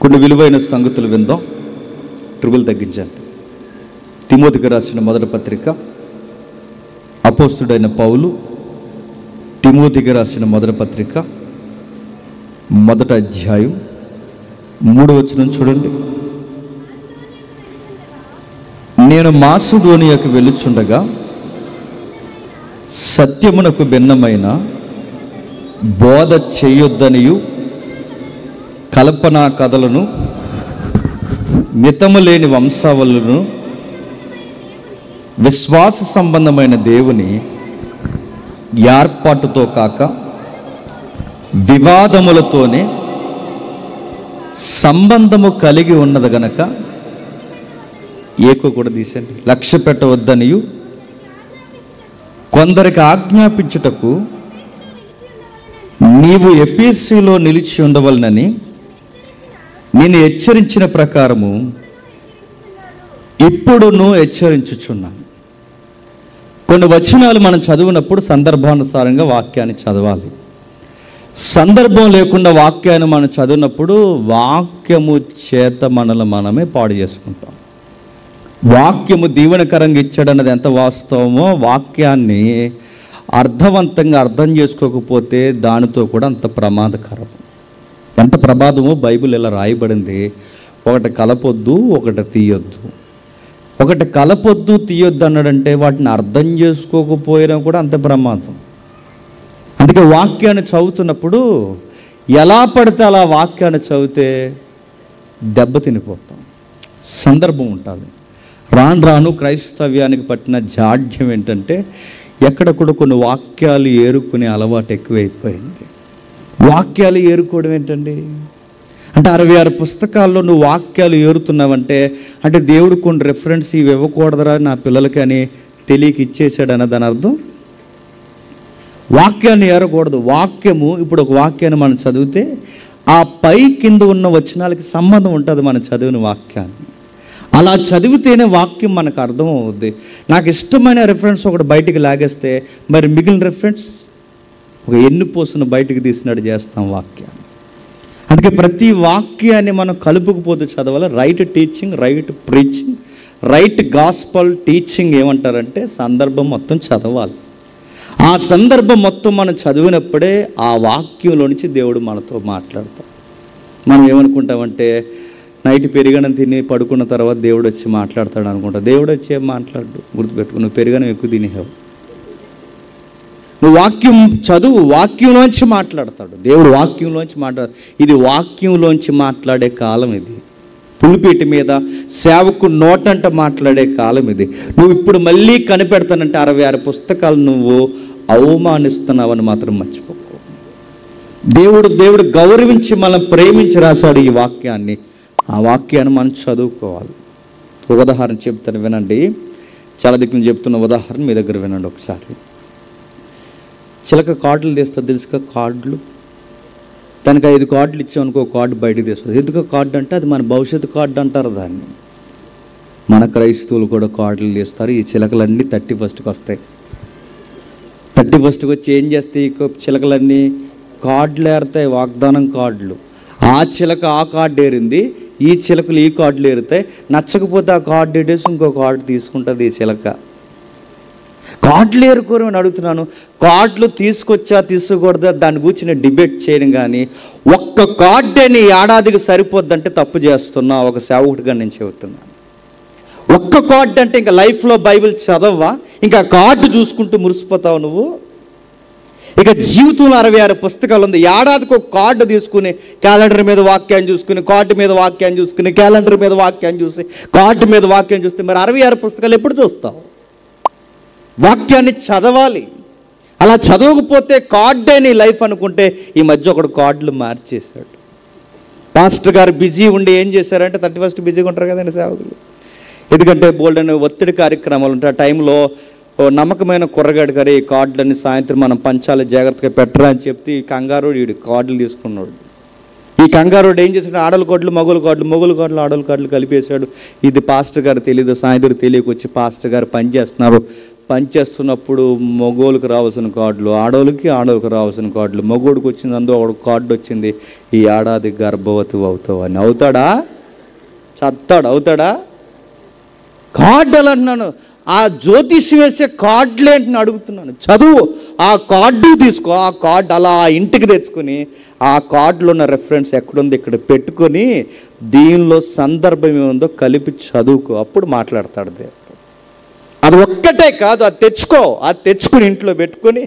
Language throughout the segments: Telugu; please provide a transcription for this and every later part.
కొన్ని విలువైన సంగతులు విందాం. ట్రిబుల్ తగ్గించండి. తిమోతికి రాసిన మొదటి పత్రిక, అపోస్తుడైన పౌలు తిమోతికి రాసిన మొదటి పత్రిక 1వ అధ్యాయం 3వ వచనం చూడండి. నేను మాసిదోనియాకు వెళ్ళుచుండగా సత్యమునకు భిన్నమైన బోధ చేయొద్దనియు కల్పనా కథలను మితము లేని వంశావళులను విశ్వాస సంబంధమైన దేవుని ఏర్పాటుతో కాక వివాదములతోనే సంబంధము కలిగి ఉన్నది గనక ఏకో కూడా తీసండి. లక్ష్య పెట్టవద్దనియు కొందరికి ఆజ్ఞాపించుటకు నీవు ఎఫెసీలో నిలిచి ఉండవలనని నేను హెచ్చరించిన ప్రకారము ఇప్పుడును హెచ్చరించుచున్నాను. కొన్ని వచనాలు మనం చదివినప్పుడు సందర్భానుసారంగా వాక్యాన్ని చదవాలి. సందర్భం లేకుండా వాక్యాన్ని మనం చదివినప్పుడు వాక్యము చేత మనమే పాడు చేసుకుంటాం. వాక్యము దీవెనకరంగా ఇచ్చాడన్నది ఎంత వాస్తవమో, వాక్యాన్ని అర్థవంతంగా అర్థం చేసుకోకపోతే దానితో కూడా అంత ప్రమాదకరం. ఎంత ప్రమాదమో బైబిల్ ఇలా రాయబడింది. ఒకటి కలపొద్దు, ఒకటి తీయొద్దు. ఒకటి కలపొద్దు, తీయొద్దు అన్నాడంటే వాటిని అర్థం చేసుకోకపోయినా కూడా అంత ప్రమాదం. అందుకే వాక్యాన్ని చదువుతున్నప్పుడు ఎలా పడితే అలా వాక్యాన్ని చదివితే దెబ్బతినిపోతాం. సందర్భం ఉంటుంది. రాను రాను క్రైస్తవ్యానికి పట్టిన జాడ్యం ఏంటంటే ఎక్కడెక్కడ కొన్ని వాక్యాలు ఏరుకునే అలవాటు ఎక్కువైపోయింది. వాక్యాలు ఏరుకోవడం ఏంటండి అంటే 66 పుస్తకాల్లో నువ్వు వాక్యాలు ఏరుతున్నావంటే అంటే దేవుడు కొన్ని రెఫరెన్స్ ఇవి ఇవ్వకూడదురా నా పిల్లలకి అని తెలియక ఇచ్చేసాడు అన్న దాని అర్థం. వాక్యాన్ని ఏరకూడదు. వాక్యము ఇప్పుడు ఒక వాక్యాన్ని మనం చదివితే ఆ పై కింద ఉన్న వచనాలకి సంబంధం ఉంటుంది మనం చదివిన వాక్యాన్ని. అలా చదివితేనే వాక్యం మనకు అర్థం అవుద్ది. నాకు ఇష్టమైన రెఫరెన్స్ ఒకటి బయటికి లాగేస్తే మరి మిగిలిన రెఫరెన్స్ ఒక ఎన్నుపోసును బయటికి తీసినట్టు చేస్తాం వాక్యాన్ని. అందుకే ప్రతి వాక్యాన్ని మనం కలుపుకుపోతూ చదవాలి. Right teaching, right preaching, right gospel teaching ఏమంటారంటే సందర్భం మొత్తం చదవాలి. ఆ సందర్భం మొత్తం మనం చదివినప్పుడే ఆ వాక్యంలో నుంచి దేవుడు మనతో మాట్లాడతాడు. మనం ఏమనుకుంటామంటే నైట్ పెరుగన్నం తిని పడుకున్న తర్వాత దేవుడు వచ్చి మాట్లాడతాడు అనుకుంటా. దేవుడు వచ్చి ఏం మాట్లాడు, గుర్తుపెట్టుకో. నువ్వు పెరుగన్నం ఎక్కువ తినేసావు. నువ్వు వాక్యం చదువు, వాక్యంలోంచి మాట్లాడతాడు దేవుడు. వాక్యంలోంచి మాట్లాడతాడు. ఇది వాక్యంలోంచి మాట్లాడే కాలం. ఇది పులిపీట మీద సేవకు నోటంట మాట్లాడే కాలం ఇది. నువ్వు ఇప్పుడు మళ్ళీ కనిపెడతానంటే 66 పుస్తకాలు నువ్వు అవమానిస్తున్నావని మాత్రం మర్చిపోకు. దేవుడు గౌరవించి మనం ప్రేమించి రాశాడు ఈ వాక్యాన్ని. ఆ వాక్యాన్ని మనం చదువుకోవాలి. ఒక ఉదాహరణ చెప్తాను వినండి. చాలా దిక్కులు చెప్తున్న ఉదాహరణ మీ దగ్గర వినండి ఒకసారి. చిలక కార్డులు తీస్తుంది తెలుసుగా, కార్డులు. తనకు 5 కార్డులు ఇచ్చామనుకో, కార్డు బయటకు తీస్తుంది. ఎందుకు కార్డు అంటే అది మన భవిష్యత్తు కార్డు అంటారు దాన్ని. మన క్రైస్తవులు కూడా కార్డులు తీస్తారు. ఈ చిలకలన్నీ 31కి వస్తాయి. 31కి వచ్చి ఏం చేస్తాయి చిలకలన్నీ? కార్డులు ఏరుతాయి, వాగ్దానం కార్డులు. ఆ చిలక ఆ కార్డు ఏరింది, ఈ చిలకలు ఈ కార్డులు ఏరుతాయి. నచ్చకపోతే ఆ కార్డు ఏడేసి ఇంకో కార్డు తీసుకుంటుంది ఈ చిలక. కార్డులు ఏరుకోరని అడుగుతున్నాను. కార్డులు తీసుకొచ్చా తీసుకోకూడదా దాని గురించి నేను డిబేట్ చేయను. కానీ ఒక్క కార్డే నీ ఏడాదికి సరిపోద్దంటే తప్పు చేస్తున్నా. ఒక సేవకుడిగా నేను చెబుతున్నాను. ఒక్క కార్డు అంటే ఇంకా లైఫ్లో బైబిల్ చదవవా? ఇంకా కార్డు చూసుకుంటూ మురిసిపోతావు నువ్వు. ఇక జీవితంలో 66 పుస్తకాలు ఉంది. ఏడాదికి ఒక కార్డు తీసుకుని క్యాలెండర్ మీద వాక్యాన్ని చూసుకుని, కార్డు మీద వాక్యాన్ని చూసుకుని, క్యాలెండర్ మీద వాక్యాన్ని చూసి, కార్డు మీద వాక్యం చూస్తే మరి 66 పుస్తకాలు ఎప్పుడు చూస్తావు? వాక్యాన్ని చదవాలి. అలా చదవకపోతే కార్డే నీ లైఫ్ అనుకుంటే ఈ మధ్య ఒకడు కార్డులు మార్చేశాడు. పాస్టర్ గారు బిజీ ఉండి ఏం చేశారంటే 31st బిజీగా ఉంటారు కదండి సేవకులు. ఎందుకంటే బోల్డ్ అనే ఒత్తిడి కార్యక్రమాలు ఉంటాయి. ఆ టైంలో నమ్మకమైన కుర్రగాడు గారు ఈ కార్డులన్నీ సాయంత్రం మనం పంచాలి, జాగ్రత్తగా పెట్టరా అని చెప్తే ఈ కంగారోడు వీడు కార్డులు తీసుకున్నాడు. ఈ కంగారోడు ఏం చేశాడు? ఆడల కార్డులు మొగలు కార్డులు ఆడల కార్డులు కలిపేశాడు. ఇది పాస్టర్ గారు తెలియదు. సాయంత్రం తెలియకొచ్చి పాస్టర్ గారు పని చేస్తున్నారు, పనిచేస్తున్నప్పుడు మగోళ్ళకి రావాల్సిన కార్డులు, ఆడవాళ్ళకి రావాల్సిన కార్డులు, మగోడికి వచ్చింది అందులో ఒక కార్డు వచ్చింది, ఈ ఏడాది గర్భవతి అవుతావు అని. అవుతాడా? చత్తాడు. అవుతాడా? కార్డులు అంటున్నాను. ఆ జ్యోతిష్యం వేసే కార్డులేంటి అడుగుతున్నాను. చదువు, ఆ కార్డు తీసుకో, ఆ కార్డు అలా ఇంటికి తెచ్చుకొని ఆ కార్డులో ఉన్న రెఫరెన్స్ ఎక్కడుంది ఇక్కడ పెట్టుకొని దీనిలో సందర్భం ఏముందో కలిపి చదువుకో, అప్పుడు మాట్లాడతాడు దేవుడు. అది ఒక్కటే కాదు, అది తెచ్చుకో, అది తెచ్చుకుని ఇంట్లో పెట్టుకొని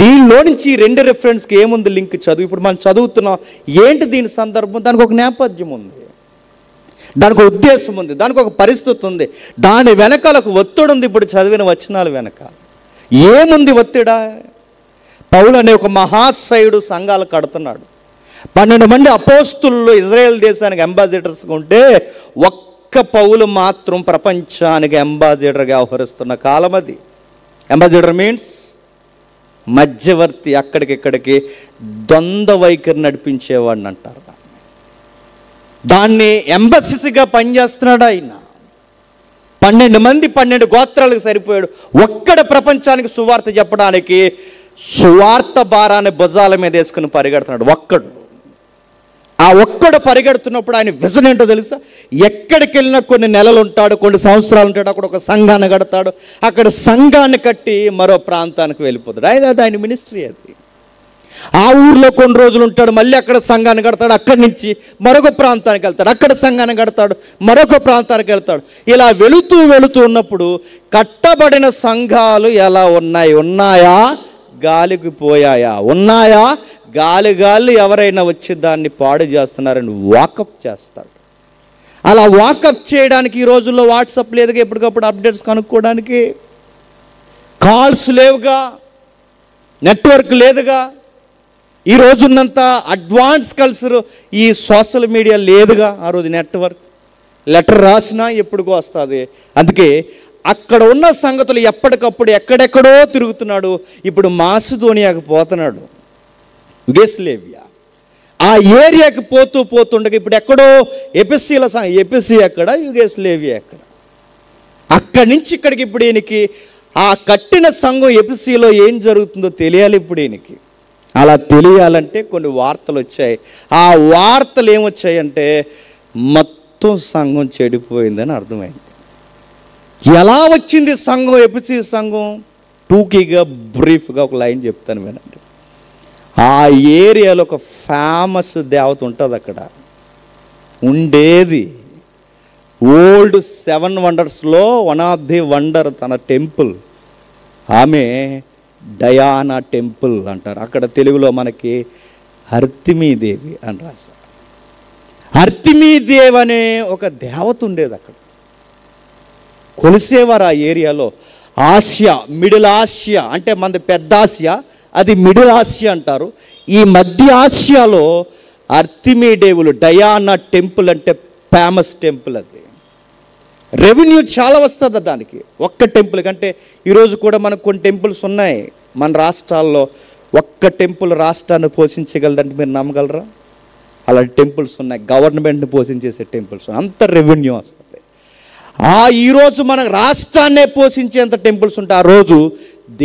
దీనిలో నుంచి ఈ 2 రెఫరెన్స్కి ఏముంది లింక్ చదువు. ఇప్పుడు మనం చదువుతున్నాం, ఏంటి దీని సందర్భం? దానికి ఒక నేపథ్యం ఉంది, దానికి ఒక ఉద్దేశం ఉంది, దానికి ఒక పరిస్థితి ఉంది, దాని వెనకాలకు ఒత్తిడి ఉంది. ఇప్పుడు చదివిన వచనాల వెనక ఏముంది ఒత్తిడా? పౌలు అనే ఒక మహాశయుడు సంఘాలు కడుతున్నాడు. 12 మంది అపోస్తులు ఇజ్రాయెల్ దేశానికి అంబాసిడర్స్గా ఉంటే ఒక్క పౌలు మాత్రం ప్రపంచానికి అంబాసిడర్గా వ్యవహరిస్తున్న కాలం అది. అంబాసిడర్ మీన్స్ మధ్యవర్తి, అక్కడికిక్కడికి ద్వంద్వ వైఖరి నడిపించేవాడిని అంటారు. దాన్ని ఎంబసీగా పనిచేస్తున్నాడు ఆయన. 12 మంది 12 గోత్రాలకు సరిపోయాడు. ఒక్కడ ప్రపంచానికి సువార్త చెప్పడానికి సువార్త భారాన్ని భుజాల మీద వేసుకుని పరిగెడుతున్నాడు ఒక్కడు. ఆ ఒక్కడు పరిగెడుతున్నప్పుడు ఆయన విజన్ ఏంటో తెలుసా? ఎక్కడికి వెళ్ళినా కొన్ని నెలలు ఉంటాడు, కొన్ని సంవత్సరాలు ఉంటాడు, అక్కడ ఒక సంఘాన్ని కడతాడు, అక్కడ సంఘాన్ని కట్టి మరో ప్రాంతానికి వెళ్ళిపోతాడు. అది ఆయన మినిస్ట్రీ. అది ఆ ఊర్లో కొన్ని రోజులు ఉంటాడు, మళ్ళీ అక్కడ సంఘాన్ని కడతాడు, అక్కడి నుంచి మరొక ప్రాంతానికి వెళ్తాడు, అక్కడ సంఘాన్ని కడతాడు, మరొక ప్రాంతానికి వెళ్తాడు. ఇలా వెళుతూ ఉన్నప్పుడు కట్టబడిన సంఘాలు ఎలా ఉన్నాయా? గాలికి పోయాయా? ఉన్నాయా? గాలి ఎవరైనా వచ్చి దాన్ని పాడు చేస్తున్నారని వాకప్ చేస్తాడు. అలా వాకప్ చేయడానికి ఈ రోజుల్లో వాట్సాప్ లేదుగా, ఎప్పటికప్పుడు అప్డేట్స్ కనుక్కోవడానికి కాల్స్ లేవుగా, నెట్వర్క్ లేదుగా, ఈ రోజున్నంత అడ్వాన్స్ కల్చర్ ఈ సోషల్ మీడియా లేదుగా. ఆ రోజు నెట్వర్క్, లెటర్ రాసినా ఎప్పుడుకో వస్తుంది. అందుకే అక్కడ ఉన్న సంగతులు ఎప్పటికప్పుడు ఎక్కడెక్కడో తిరుగుతున్నాడు. ఇప్పుడు మాసిదోనియాకు పోతున్నాడు, యుగోస్లావియా. ఆ ఏరియాకి పోతుండగా ఇప్పుడు ఎక్కడో ఎపిసి ఎక్కడ, యుగోస్లావియా ఎక్కడ, అక్కడి నుంచి ఇక్కడికి ఇప్పుడు ఈయనకి ఆ కట్టిన సంఘం ఎపిసిలో ఏం జరుగుతుందో తెలియాలి ఇప్పుడు ఈయనకి. అలా తెలియాలంటే కొన్ని వార్తలు వచ్చాయి. ఆ వార్తలు ఏమొచ్చాయంటే మొత్తం సంఘం చెడిపోయిందని అర్థమైంది. ఎలా వచ్చింది సంఘం, ఎపిసి సంఘం? టూకీగా బ్రీఫ్గా ఒక లైన్ చెప్తాను వినండి. ఆ ఏరియాలో ఒక ఫేమస్ దేవత ఉంటుంది, అక్కడ ఉండేది. ఓల్డ్ 7 వండర్స్లో వన్ ఆఫ్ ది వండర్, తన టెంపుల్, ఆమె డయానా టెంపుల్ అంటారు. అక్కడ తెలుగులో మనకి అర్తిమీదేవి అని రాశారు. అర్తిమీదేవి అనే ఒక దేవత ఉండేది అక్కడ, కొలిసేవారు ఆ ఏరియాలో. ఆసియా, మిడిల్ ఆసియా అంటే మనది పెద్ద ఆసియా, అది మిడిల్ ఆసియా అంటారు. ఈ మధ్య ఆసియాలో అర్తిమీదేవులు, డయానా టెంపుల్ అంటే ఫేమస్ టెంపుల్. అది రెవెన్యూ చాలా వస్తుంది దానికి, ఒక్క టెంపుల్ కంటే. ఈరోజు కూడా మనకు కొన్ని టెంపుల్స్ ఉన్నాయి మన రాష్ట్రాల్లో. ఒక్క టెంపుల్ రాష్ట్రాన్ని పోషించగలదంటే మీరు నమ్మగలరా? అలాంటి టెంపుల్స్ ఉన్నాయి, గవర్నమెంట్ని పోషించేసే టెంపుల్స్, అంత రెవెన్యూ వస్తుంది. ఈరోజు మన రాష్ట్రాన్నే పోషించేంత టెంపుల్స్ ఉంటాయి, ఆ రోజు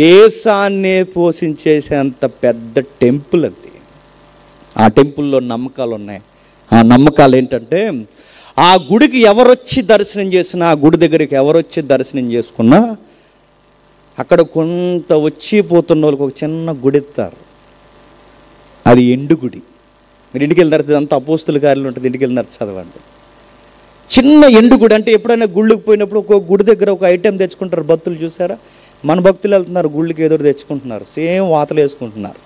దేశాన్నే పోషించేసేంత పెద్ద టెంపుల్ అది. ఆ టెంపుల్లో నమ్మకాలు ఉన్నాయి. ఆ నమ్మకాలు ఏంటంటే, ఆ గుడికి ఎవరొచ్చి దర్శనం చేసినా, ఆ గుడి దగ్గరికి ఎవరొచ్చి దర్శనం చేసుకున్నా, అక్కడ కొంత వచ్చిపోతున్న వాళ్ళకి ఒక చిన్న గుడి ఇస్తారు. అది ఎండు గుడి. మీరు ఇంటికి వెళ్ళిన తర్వాత అంత అపోస్తుల కార్యాలు ఉంటుంది, ఇంటికి వెళ్ళిన తర్వాత చదవండి. చిన్న ఎండు గుడి. అంటే ఎప్పుడైనా గుళ్ళకి పోయినప్పుడు ఒక గుడి దగ్గర ఒక ఐటెం తెచ్చుకుంటారు భక్తులు, చూసారా? మన భక్తులు వెళ్తున్నారు గుళ్ళకి, ఏదో తెచ్చుకుంటున్నారు, సేమ్ వాతలు వేసుకుంటున్నారు,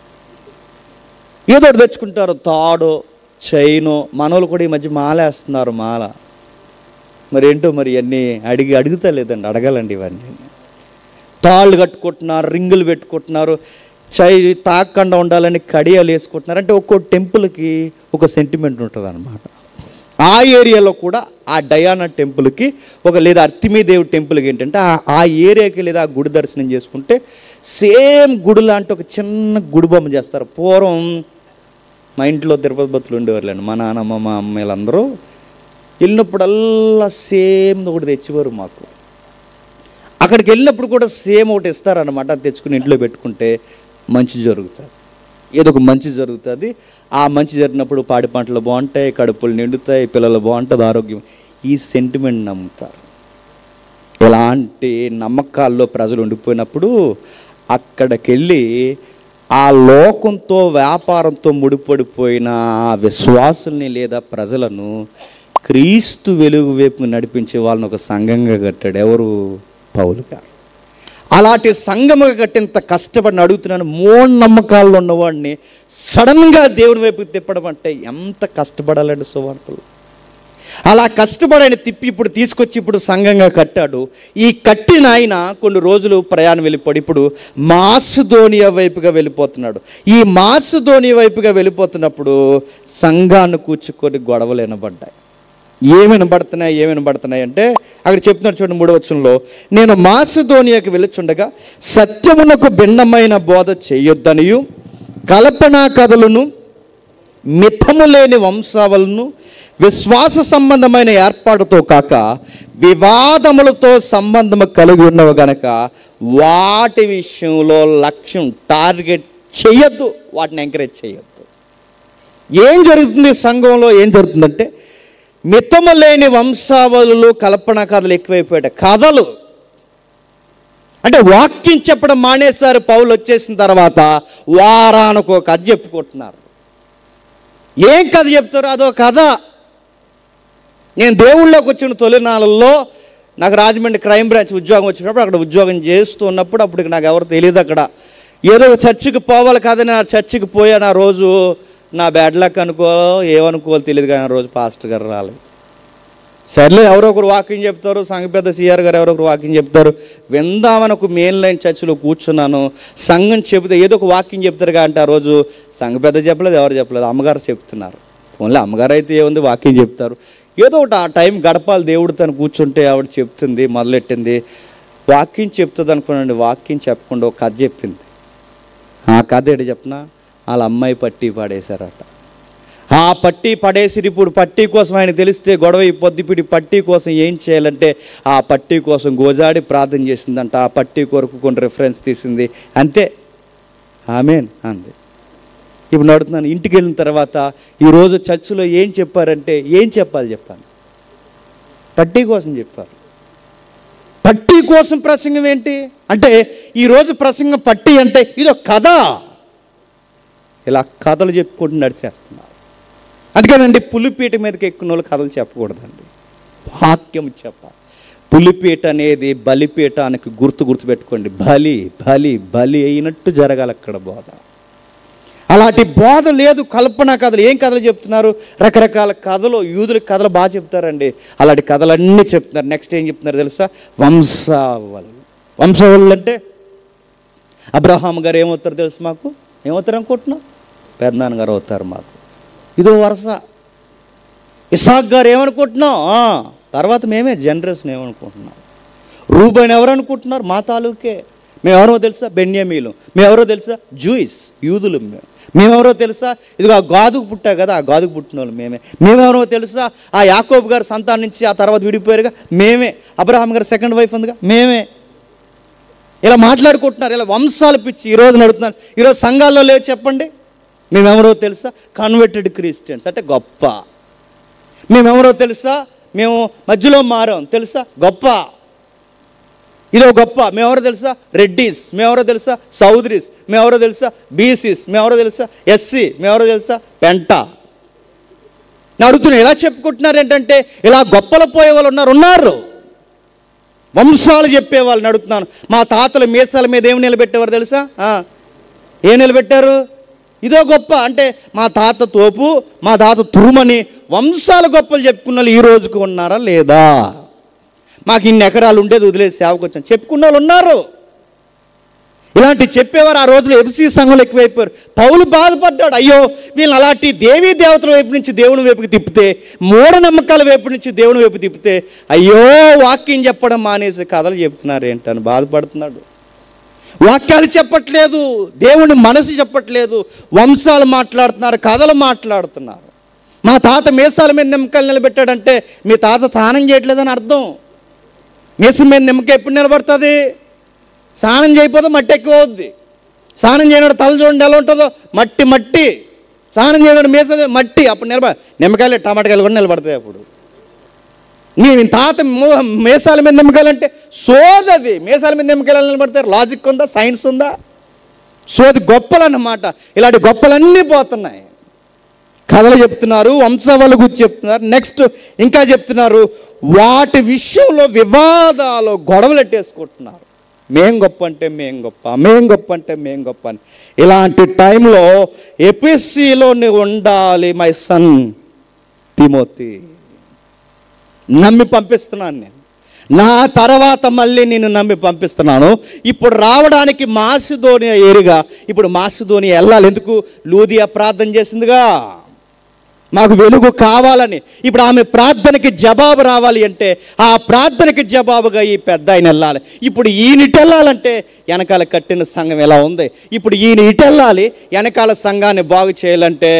ఏదో తెచ్చుకుంటారు, తాడో చైను. మనోళ్ళు కూడా ఈ మధ్య మాల వేస్తున్నారు, మాల. మరి ఏంటో మరి ఇవన్నీ అడుగుతా లేదండి, అడగాలండి. ఇవన్నీ తాళ్ళు కట్టుకుంటున్నారు, రింగులు పెట్టుకుంటున్నారు, తాకుండా ఉండాలని కడియాలు వేసుకుంటున్నారు. అంటే ఒక్కో టెంపుల్కి ఒక సెంటిమెంట్ ఉంటుంది అన్నమాట. ఆ ఏరియాలో కూడా ఆ డయానా టెంపుల్కి లేదా అర్తిమీదేవి టెంపుల్కి ఏంటంటే ఆ ఏరియాకి లేదా ఆ గుడి దర్శనం చేసుకుంటే సేమ్ గుడి లాంటి ఒక చిన్న గుడి బొమ్మ చేస్తారు. పూర్వం మా ఇంట్లో తిరుపతి భక్తులు ఉండేవారులేండి, మా నాన్నమ్మ మా అమ్మాయిలందరూ వెళ్ళినప్పుడల్లా సేమ్ ఒకటి తెచ్చేవారు మాకు. అక్కడికి వెళ్ళినప్పుడు కూడా సేమ్ ఒకటి ఇస్తారనమాట, తెచ్చుకుని ఇంట్లో పెట్టుకుంటే మంచి జరుగుతుంది, ఏదో ఒక మంచి జరుగుతుంది. ఆ మంచి జరిగినప్పుడు పాడి పంటలు బాగుంటాయి, కడుపులు నిండుతాయి, పిల్లలు బాగుంటుంది, ఆరోగ్యం. ఈ సెంటిమెంట్ నమ్ముతారు. ఇలాంటి నమ్మకాల్లో ప్రజలు ఉండిపోయినప్పుడు అక్కడికి వెళ్ళి ఆ లోకంతో వ్యాపారంతో ముడిపడిపోయిన ఆ విశ్వాసుల్ని లేదా ప్రజలను క్రీస్తు వెలుగు వైపు నడిపించే వాళ్ళని ఒక సంఘంగా కట్టాడు. ఎవరు? పౌలు గారు. అలాంటి సంఘముగా కట్టినంత కష్టపడిని అడుగుతున్నాను. మూఢనమ్మకాల్లో ఉన్నవాడిని సడన్గా దేవుని వైపు తిప్పడం అంటే ఎంత కష్టపడాలండి సువార్తలు. అలా కష్టపడని తిప్పి ఇప్పుడు తీసుకొచ్చి ఇప్పుడు సంఘంగా కట్టాడు. ఈ కట్టిన ఆయన కొన్ని రోజులు ప్రయాణం వెళ్ళిపోయి ఇప్పుడు మాసిదోనియా వైపుగా వెళ్ళిపోతున్నాడు. ఈ మాసిదోనియా వైపుగా వెళ్ళిపోతున్నప్పుడు సంఘాన్ని కూర్చుకొని గొడవలు వినబడ్డాయి. ఏమి వినబడుతున్నాయి అంటే అక్కడ చెప్తున్నాడు చూడండి 3వ వచనంలో, నేను మాసిదోనియాకి వెళ్ళుచుండగా సత్యమునకు భిన్నమైన బోధ చేయొద్దనియు, కల్పనా కథలను, మితము లేని వంశావళను, విశ్వాస సంబంధమైన ఏర్పాటుతో కాక వివాదములతో సంబంధము కలిగి ఉన్నవి గనక వాటి విషయంలో లక్ష్యం టార్గెట్ చేయొద్దు, వాటిని ఎంకరేజ్ చేయొద్దు. ఏం జరుగుతుంది సంఘంలో? ఏం జరుగుతుందంటే మితము లేని వంశావళులు, కల్పన కథలు ఎక్కువైపోయాయి. కథలు అంటే వాక్యం చెప్పడం మానేశారు. పౌలు వచ్చేసిన తర్వాత వారానికి ఒక కథ చెప్పుకుంటున్నారు. ఏం కథ చెప్తారు? అదో కథ. నేను దేవుళ్ళలోకి వచ్చిన తొలినాళ్ళల్లో నాకు రాజమండ్రి క్రైమ్ బ్రాంచ్ ఉద్యోగం వచ్చినప్పుడు అక్కడ ఉద్యోగం చేస్తూ ఉన్నప్పుడు అప్పటికి నాకు ఎవరు తెలియదు. అక్కడ ఏదో చర్చికి పోవాలి కాదని ఆ చర్చికి పోయాను. ఆ రోజు నా బ్యాడ్ లక్ ఏమనుకోవాలో తెలియదు, కానీ ఆ రోజు పాస్టర్ గారు రాలేదు. సర్లే ఎవరో ఒకరు వాక్యం చెప్తారు, సంఘ పెద్ద సిఆర్ గారు ఎవరో ఒకరు వాక్యం చెప్తారు, విందామని ఒక మెయిన్ లైన్ చర్చిలో కూర్చున్నాను. సంఘం చెబితే ఏదో ఒక వాక్యం చెప్తారు కాబట్టి ఆ రోజు సంఘ పెద్ద చెప్పలేదు, ఎవరు చెప్పలేదు, అమ్మగారు చెప్తున్నారు. ఓన్లీ అమ్మగారు అయితే ఏముంది వాక్యం చెప్తారు. ఏదో ఒకటి ఆ టైం గడపాలి దేవుడు తను కూర్చుంటే ఆవిడ చెప్తుంది, మొదలెట్టింది. వాక్యం చెప్తుంది అనుకోండి, వాక్యం చెప్పకుండా ఒక కథ చెప్పింది. ఆ కథ ఏంటి చెప్పనా? వాళ్ళ అమ్మాయి పట్టి పడేశారట. ఆ పట్టి పడేసి ఇప్పుడు పట్టి కోసం ఆయన తెలిస్తే గొడవ అయిపోద్ది. ఇప్పుడు పట్టి కోసం ఏం చేయాలంటే ఆ పట్టి కోసం గోజాడి ప్రార్థన చేసిందంట. ఆ పట్టి కొరకు కొన్ని రిఫరెన్స్ తీసింది, అంతే. ఆమేన్ అంది. ఇప్పుడు అడుగుతున్నాను, ఇంటికి వెళ్ళిన తర్వాత ఈరోజు చర్చిలో ఏం చెప్పారంటే ఏం చెప్పాను? పట్టి కోసం చెప్పారు. పట్టి కోసం ప్రసంగం ఏంటి అంటే ఈరోజు ప్రసంగం పట్టి అంటే ఇది ఒక కథ. ఇలా కథలు చెప్పుకుంటూ నడిచేస్తున్నారు. అందుకేనండి పులిపీట మీదకి ఎక్కిన వాళ్ళు కథలు చెప్పకూడదండి, వాక్యం చెప్పాలి. పులిపీట అనేది బలిపీఠానికి గుర్తుపెట్టుకోండి. బలి అయినట్టు జరగాలి అక్కడ బోధ. అలాంటి బోధ లేదు. కల్పన కథలు. ఏం కథలు చెప్తున్నారు? రకరకాల కథలు. యూదుల కథలు బాగా చెప్తారండి. అలాంటి కథలన్నీ చెప్తున్నారు. నెక్స్ట్ ఏం చెప్తున్నారు తెలుసా? వంశావళులు అంటే అబ్రహాం గారు ఏమవుతారు తెలుసు? మాకు ఏమవుతారు అనుకుంటున్నాం? పెద్దనాన్నగారు అవుతారు మాకు. ఇదో వరుస. ఇసాక్ గారు ఏమనుకుంటున్నాం? తర్వాత మేమే జనరేషన్ ఏమనుకుంటున్నాం? రూబేన్ ఎవరు అనుకుంటున్నారు? మా తాలూకే. మేమెవరో తెలుసా? బెన్యామీలు. మేమెవరో తెలుసా? జూయిస్, యూదులు. మేమెవరో తెలుసా? ఇదిగో ఆ గాదుకు పుట్టా కదా, ఆ గాదుకు పుట్టిన వాళ్ళు మేమే. మేమెవరో తెలుసా? ఆ యాకోబు గారు సంతానం నుంచి ఆ తర్వాత విడిపోయారుగా, మేమే. అబ్రహాం గారు సెకండ్ వైఫ్ ఉందిగా, మేమే. ఇలా మాట్లాడుకుంటున్నారు. ఇలా వంశాలు పిచ్చి. ఈరోజు నడుపుతున్నారు. ఈరోజు సంఘాల్లో లేదు చెప్పండి. మేమెవరో తెలుసా? కన్వర్టెడ్ క్రిస్టియన్స్ అంటే గొప్ప. మేమెవరో తెలుసా? మేము మధ్యలో మారాం తెలుసా? గొప్ప. ఇదో గొప్ప. మేమెవరో తెలుసా? రెడ్డిస్. మేమెవరో తెలుసా? సౌదరీస్. మేమెవరో తెలుసా? బీసీస్. మేమెవరో తెలుసా? ఎస్సీ. మేమెవరో తెలుసా? పెంట. అడుగుతున్నా. ఎలా చెప్పుకుంటున్నారు ఏంటంటే ఇలా గొప్పలు పోయే వాళ్ళు ఉన్నారు. వంశాలు చెప్పేవాళ్ళని అడుగుతున్నాను. మా తాతల మీసాల మీద ఏమి నిలబెట్టేవారు తెలుసా? ఏం నిలబెట్టారు? ఇదో గొప్ప అంటే మా తాత తోపు, మా తాత తురుమని వంశాల గొప్పలు చెప్పుకున్న వాళ్ళు ఈ రోజుకు ఉన్నారా లేదా? మాకు ఇన్ని ఎకరాలు ఉండేది వదిలేసి సేవకు వచ్చాను చెప్పుకున్న వాళ్ళు ఉన్నారు. ఇలాంటి చెప్పేవారు ఆ రోజులో ఎఫ్సీ సంఘంలో ఎక్కువైపోయారు. పౌలు బాధపడ్డాడు. అయ్యో వీళ్ళని అలాంటి దేవీ దేవతల వైపు నుంచి దేవుని వైపుకి తిప్పితే, మూఢనమ్మకాల వైపు నుంచి దేవుని వైపు తిప్పితే, అయ్యో వాక్యం చెప్పడం మానేసి కథలు చెప్తున్నారు ఏంటని బాధపడుతున్నాడు. వాక్యాలు చెప్పట్లేదు, దేవుని మనసు చెప్పట్లేదు, వంశాలు మాట్లాడుతున్నారు, కథలు మాట్లాడుతున్నారు. మా తాత మీసాల మీద నిమ్మకాయలు నిలబెట్టాడంటే మీ తాత తానం చేయట్లేదని అర్థం. మీసం మీద నిమ్మకాయ ఎప్పుడు నిలబడుతుంది? స్నానం చేయకపోతే మట్టి ఎక్కువ అవుద్ది. స్నానం చేయడం తల చూడండి ఎలా ఉంటుందో, మట్టి మట్టి. స్నానం చేయడం మీసం మట్టి, అప్పుడు నిమ్మకాయలు టమాటకాయలు కూడా నిలబడతాయి. అప్పుడు నీ తాత మీసాల మీద నిమ్మకాయలు అంటే సోదది. మీసాల మీద నిమ్మకాయలు నిలబడతారు. లాజిక్ ఉందా? సైన్స్ ఉందా? సోది గొప్పలు అన్నమాట. ఇలాంటి గొప్పలన్నీ పోతున్నాయి. కథలు చెప్తున్నారు, వంశావళి గురించి చెప్తున్నారు. నెక్స్ట్ ఇంకా చెప్తున్నారు, వాటి విషయంలో వివాదాలు, గొడవలు ఎట్టేసుకుంటున్నారు. మేం గొప్ప అంటే మేం గొప్ప, మేం గొప్ప అంటే మేం గొప్ప అని. ఇలాంటి టైంలో ఎపిసిలో నువ్వు ఉండాలి. మై సన్ తిమోతి, నమ్మి పంపిస్తున్నాను నేను. నా తర్వాత మళ్ళీ నేను నమ్మి పంపిస్తున్నాను. ఇప్పుడు రావడానికి మాసిదోనియా ఏరిగా, ఇప్పుడు మాసిదోనియా వెళ్ళాలి. ఎందుకు? లూదియా ప్రార్థన చేసిందిగా, మాకు వెలుగు కావాలని. ఇప్పుడు ఆమె ప్రార్థనకి జవాబు రావాలి అంటే ఆ ప్రార్థనకి జవాబుగా ఈ పెద్ద ఆయన వెళ్ళాలి. ఇప్పుడు ఈయన ఇటు వెళ్ళాలంటే వెనకాల కట్టిన సంఘం ఎలా ఉంది? ఇప్పుడు ఈయన ఇటు వెళ్ళాలి, వెనకాల సంఘాన్ని బాగు చేయాలంటే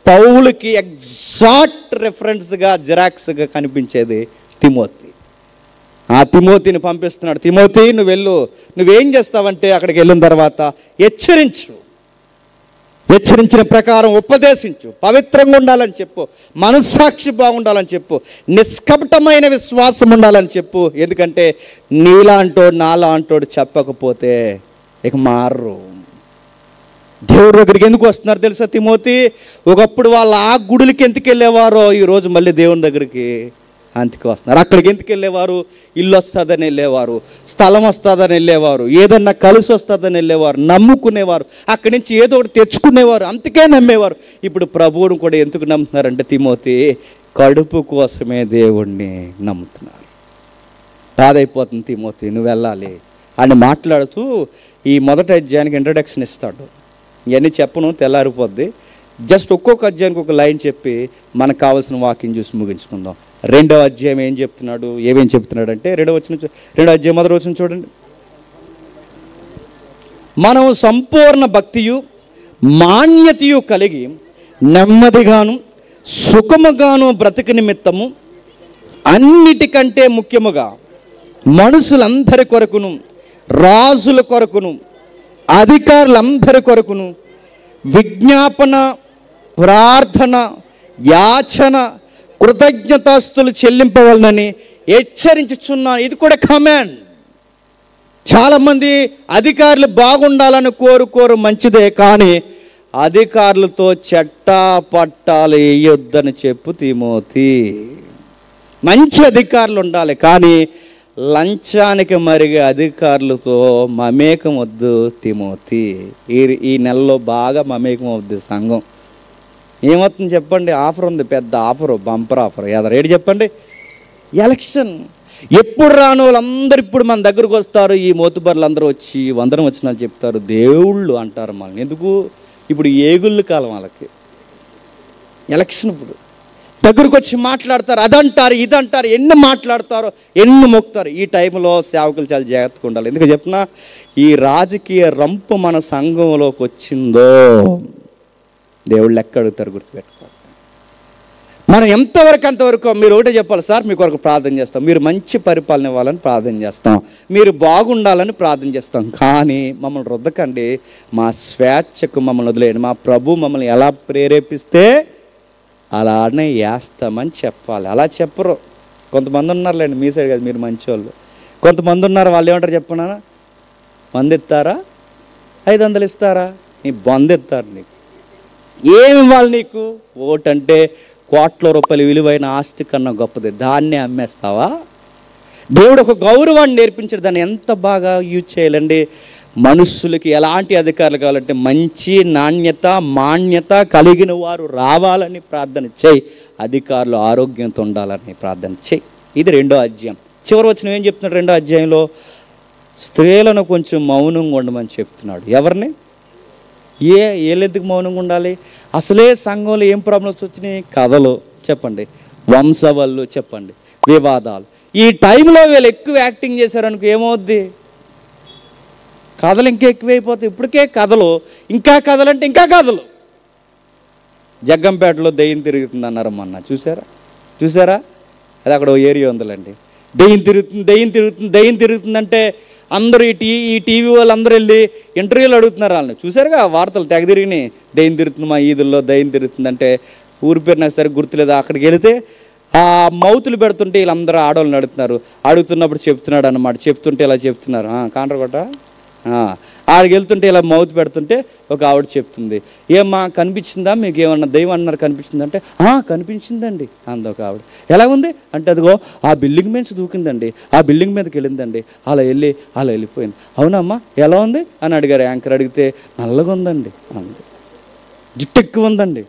పౌలుకి ఎగ్జాక్ట్ రెఫరెన్స్గా, జిరాక్స్గా కనిపించేది తిమోతి. ఆ తిమోతిని పంపిస్తున్నాడు. తిమోతి, నువ్వు వెళ్ళు. నువ్వేం చేస్తావంటే అక్కడికి వెళ్ళిన తర్వాత హెచ్చరించిన ప్రకారం ఉపదేశించు, పవిత్రంగా ఉండాలని చెప్పు, మనస్సాక్షి బాగుండాలని చెప్పు, నిష్కపటమైన విశ్వాసం ఉండాలని చెప్పు. ఎందుకంటే నీలాంటోడు నాలాంటోడు చెప్పకపోతే ఇక మారు. దేవుడి దగ్గరికి ఎందుకు వస్తున్నారు తెలుసా తిమోతి? ఒకప్పుడు వాళ్ళు ఆ గుడులకి ఎందుకు వెళ్ళేవారో ఈరోజు మళ్ళీ దేవుని దగ్గరికి అంతకు వస్తున్నారు. అక్కడికి ఎందుకు వెళ్ళేవారు? ఇల్లు వస్తుందని వెళ్ళేవారు, స్థలం వస్తుందని వెళ్ళేవారు, ఏదన్నా కలిసి వస్తుందని వెళ్ళేవారు, నమ్ముకునేవారు, అక్కడి నుంచి ఏదో ఒకటి తెచ్చుకునేవారు, అంతకే నమ్మేవారు. ఇప్పుడు ప్రభువుని కూడా ఎందుకు నమ్ముతున్నారంటే తిమోతి కడుపు కోసమే దేవుణ్ణి నమ్ముతున్నారు. బాధైపోతుంది తిమోతి, నువ్వు వెళ్ళాలి అని మాట్లాడుతూ ఈ మొదటి అధ్యాయానికి ఇంట్రడక్షన్ ఇస్తాడు. ఇవన్నీ చెప్పను, తెల్లారిపోద్ది. జస్ట్ ఒక్కొక్క అధ్యాయానికి ఒక లైన్ చెప్పి మనకు కావాల్సిన వాక్యం చూసి ముగించుకుందాం. రెండవ అధ్యాయం ఏం చెప్తున్నాడు? ఏమేం చెప్తున్నాడు అంటే రెండో అధ్యాయం మొదటి వచనం చూడండి. మనం సంపూర్ణ భక్తియు మాన్యతయు కలిగి నెమ్మదిగాను సుఖముగాను బ్రతికి నిమిత్తము అన్నిటికంటే ముఖ్యముగా మనుషులందరి కొరకును, రాజుల కొరకును, అధికారులందరి కొరకును విజ్ఞాపన, ప్రార్థన, యాచన, కృతజ్ఞతాస్తులు చెల్లింపవలనని హెచ్చరించుచున్నాను. ఇది కూడా కమాండ్. చాలామంది అధికారులు బాగుండాలని కోరుకోరు, మంచిదే. కానీ అధికారులతో చట్టా పట్టాలు వేయొద్దని చెప్పు తిమోతి. మంచి అధికారులు ఉండాలి, కానీ లంచానికి మరిగే అధికారులతో మమేకం వద్దు తిమోతి. ఈ నెలలో బాగా మమేకం అవుద్ది సంఘం. ఏమవుతుంది చెప్పండి? ఆఫర్ ఉంది, పెద్ద ఆఫరు, బంపర్ ఆఫర్. రేటు చెప్పండి? ఎలక్షన్. ఎప్పుడు రాను వాళ్ళందరూ ఇప్పుడు మన దగ్గరకు వస్తారు. ఈ మోతుబర్లు అందరూ వచ్చి వందనం వచ్చినా చెప్తారు, దేవుళ్ళు అంటారు మనల్ని. ఎందుకు? ఇప్పుడు ఏగుళ్ళు కాలం వాళ్ళకి. ఎలక్షన్ ఇప్పుడు దగ్గరకు వచ్చి మాట్లాడతారు, అదంటారు, ఇదంటారు, ఎన్ని మాట్లాడతారో, ఎన్ని మొక్కుతారు. ఈ టైంలో సేవకులు చాలా జాగ్రత్తగా ఉండాలి. ఎందుకు చెప్పినా, ఈ రాజకీయ రంపు మన సంఘంలోకి వచ్చిందో దేవుళ్ళు లెక్క అడుగుతారు, గుర్తుపెట్టుకోవాలి. మనం ఎంతవరకు అంతవరకు. మీరు ఒకటే చెప్పాలి, సార్ మీ కొరకు ప్రార్థన చేస్తాం, మీరు మంచి పరిపాలన ఇవ్వాలని ప్రార్థన చేస్తాం, మీరు బాగుండాలని ప్రార్థన చేస్తాం, కానీ మమ్మల్ని రుద్దకండి, మా స్వేచ్ఛకు మమ్మల్ని వదిలేయండి, మా ప్రభు మమ్మల్ని ఎలా ప్రేరేపిస్తే అలానే వేస్తామని చెప్పాలి. అలా చెప్పరు. కొంతమంది ఉన్నారులేండి, మీ సైడ్ కదా, మీరు మంచి వాళ్ళు. కొంతమంది ఉన్నారు, వాళ్ళు ఏమంటారు చెప్పనా? మంది ఇస్తారా, 500 ఇస్తారా, నీ బంద్ ఇస్తారు. నీకు ఏమి ఇవ్వాలి? నీకు ఓటు అంటే కోట్ల రూపాయలు విలువైన ఆస్తి కన్నా గొప్పది, దాన్నే అమ్మేస్తావా? దేవుడు ఒక గౌరవాన్ని నేర్పించాడు, దాన్ని ఎంత బాగా యూజ్ చేయాలండి. మనుషులకి ఎలాంటి అధికారులు కావాలంటే మంచి నాణ్యత, మాన్యత కలిగిన వారు రావాలని ప్రార్థన చేయి, అధికారులు ఆరోగ్యంతో ఉండాలని ప్రార్థన చేయి. ఇది రెండో అధ్యాయం. చివరి వచనం ఏం చెప్తున్నాడు? రెండో అధ్యాయంలో స్త్రీలను కొంచెం మౌనంగా ఉండమని చెప్తున్నాడు. ఎవరిని? వీళ్ళెందుకు మౌనంగా ఉండాలి? అసలే సంఘంలో ఏం ప్రాబ్లమ్స్ వచ్చినాయి? కథలు చెప్పండి, వంశవళ్ళు చెప్పండి, వివాదాలు. ఈ టైంలో వీళ్ళు ఎక్కువ యాక్టింగ్ చేశారనుకో ఏమవుద్ది? కథలు ఇంకా ఎక్కువైపోతాయి. ఇప్పటికే కథలు, ఇంకా కథలు అంటే ఇంకా కథలు. జగ్గంపేటలో దెయ్యం తిరుగుతుంది అన్నారు మొన్న, చూసారా? అది అక్కడ ఏరియా ఉందిలేండి. దెయ్యం తిరుగుతుంది, దెయ్యం తిరుగుతుంది, దెయ్యం తిరుగుతుంది అంటే అందరూ ఈ టీవీ వాళ్ళు అందరూ వెళ్ళి ఇంటర్వ్యూలు అడుగుతున్నారు వాళ్ళని. చూసారుగా వార్తలు తెగ తిరిగినాయి, దెయ్యం తిరుగుతుంది మా ఈదుల్లో, దెయ్యం తిరుగుతుంది అంటే. ఊరి పేరు నాకు సరే గుర్తులేదు. అక్కడికి వెళితే ఆ మౌతులు పెడుతుంటే వీళ్ళందరూ ఆడవాళ్ళని అడుగుతున్నప్పుడు చెప్తున్నాడు అన్నమాట. చెప్తుంటే ఇలా చెప్తున్నారు, కాండ్రగొట్ట ఆడికి వెళ్తుంటే ఇలా మౌత్ పెడుతుంటే ఒక ఆవిడ చెప్తుంది, ఏమ్మా కనిపించిందా మీకు, ఏమన్నా దెయ్యం అన్నారు కనిపించిందంటే కనిపించిందండి అంది ఒక ఆవిడ. ఎలా ఉంది అంటే అదిగో ఆ బిల్డింగ్ మీద దూకిందండి, ఆ బిల్డింగ్ మీదకి వెళ్ళిందండి, అలా వెళ్ళిపోయింది. అవునమ్మా ఎలా ఉంది అని అడిగారు యాంకర్. అడిగితే నల్లగా ఉందండి అంది. జిట్టు ఎక్కువ ఉందండి.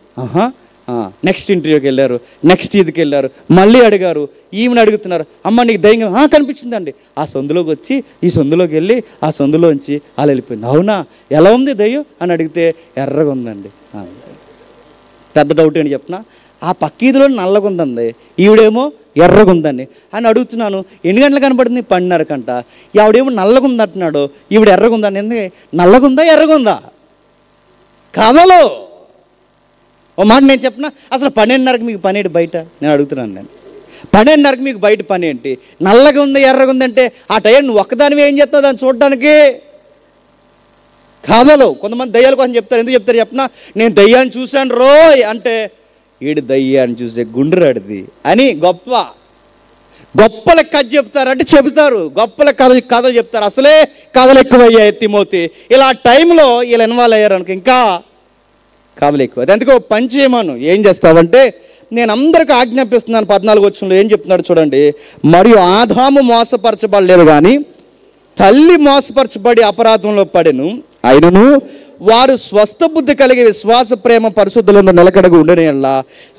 నెక్స్ట్ ఇంటర్వ్యూకి వెళ్ళారు, నెక్స్ట్ ఇదికి వెళ్ళారు, మళ్ళీ అడిగారు. ఈమెను అడుగుతున్నారు, అమ్మ నీకు దయ్యం కనిపించిందండి. ఆ సందులోకి వచ్చి ఈ సందులోకి వెళ్ళి ఆ సందులోంచి అలా వెళ్ళిపోయింది. అవునా ఎలా ఉంది దయ్యం అని అడిగితే ఎర్రగా ఉందండి. పెద్ద డౌట్ ఏంటి చెప్పిన, ఆ పక్కీదిలో నల్లగా ఉందండి, ఈవిడేమో ఎర్రగా ఉందండి అని అడుగుతున్నాను. ఎన్ని గంటలు కనపడింది? 12:30 గంట. ఆవిడేమో నల్లగా ఉంది అంటున్నాడు, ఈవిడ ఎర్రగా ఉందని. ఎందుకు నల్లగుందా ఎర్రగా ఉందా? కథలో ఓ మాట నేను చెప్పిన, అసలు 12:30కి మీకు పని ఏంటి బయట? నేను అడుగుతున్నాను. నేను 12:30కి మీకు బయట పని ఏంటి? నల్లగా ఉంది ఎర్రగా ఉందంటే ఆ టైం నువ్వు ఒక్కదానివి ఏం చేస్తావు దాన్ని చూడడానికి? కథలో కొంతమంది దయ్యాల కోసం చెప్తారు. ఎందుకు చెప్తారు చెప్పిన, నేను దయ్యాన్ని చూశాను రోయ్ అంటే ఈడు దయ్యాన్ని చూసే గుండ్రాడిది అని గొప్పల కథ చెప్తారంటే చెబుతారు, గొప్పల కథలు చెప్తారు. అసలే కథలు ఎక్కువయ్యాయి తిమోతి. ఇలా టైంలో వీళ్ళు ఇన్వాల్వ్ అయ్యారు అనుకో ఇంకా కథలు ఎక్కువ. అది అందుకే పని చేయమను. ఏం చేస్తావంటే నేను అందరికీ ఆజ్ఞాపిస్తున్నాను. 14వ వచనంలో ఏం చెప్తున్నాడు చూడండి. మరియు ఆదాము మోసపరచబడలేదు కానీ తల్లి మోసపరచబడి అపరాధంలో పడెను. అయినను వారు స్వస్థ బుద్ధి కలిగి విశ్వాస ప్రేమ పరిశుద్ధులను నిలకడగా ఉండని యెడల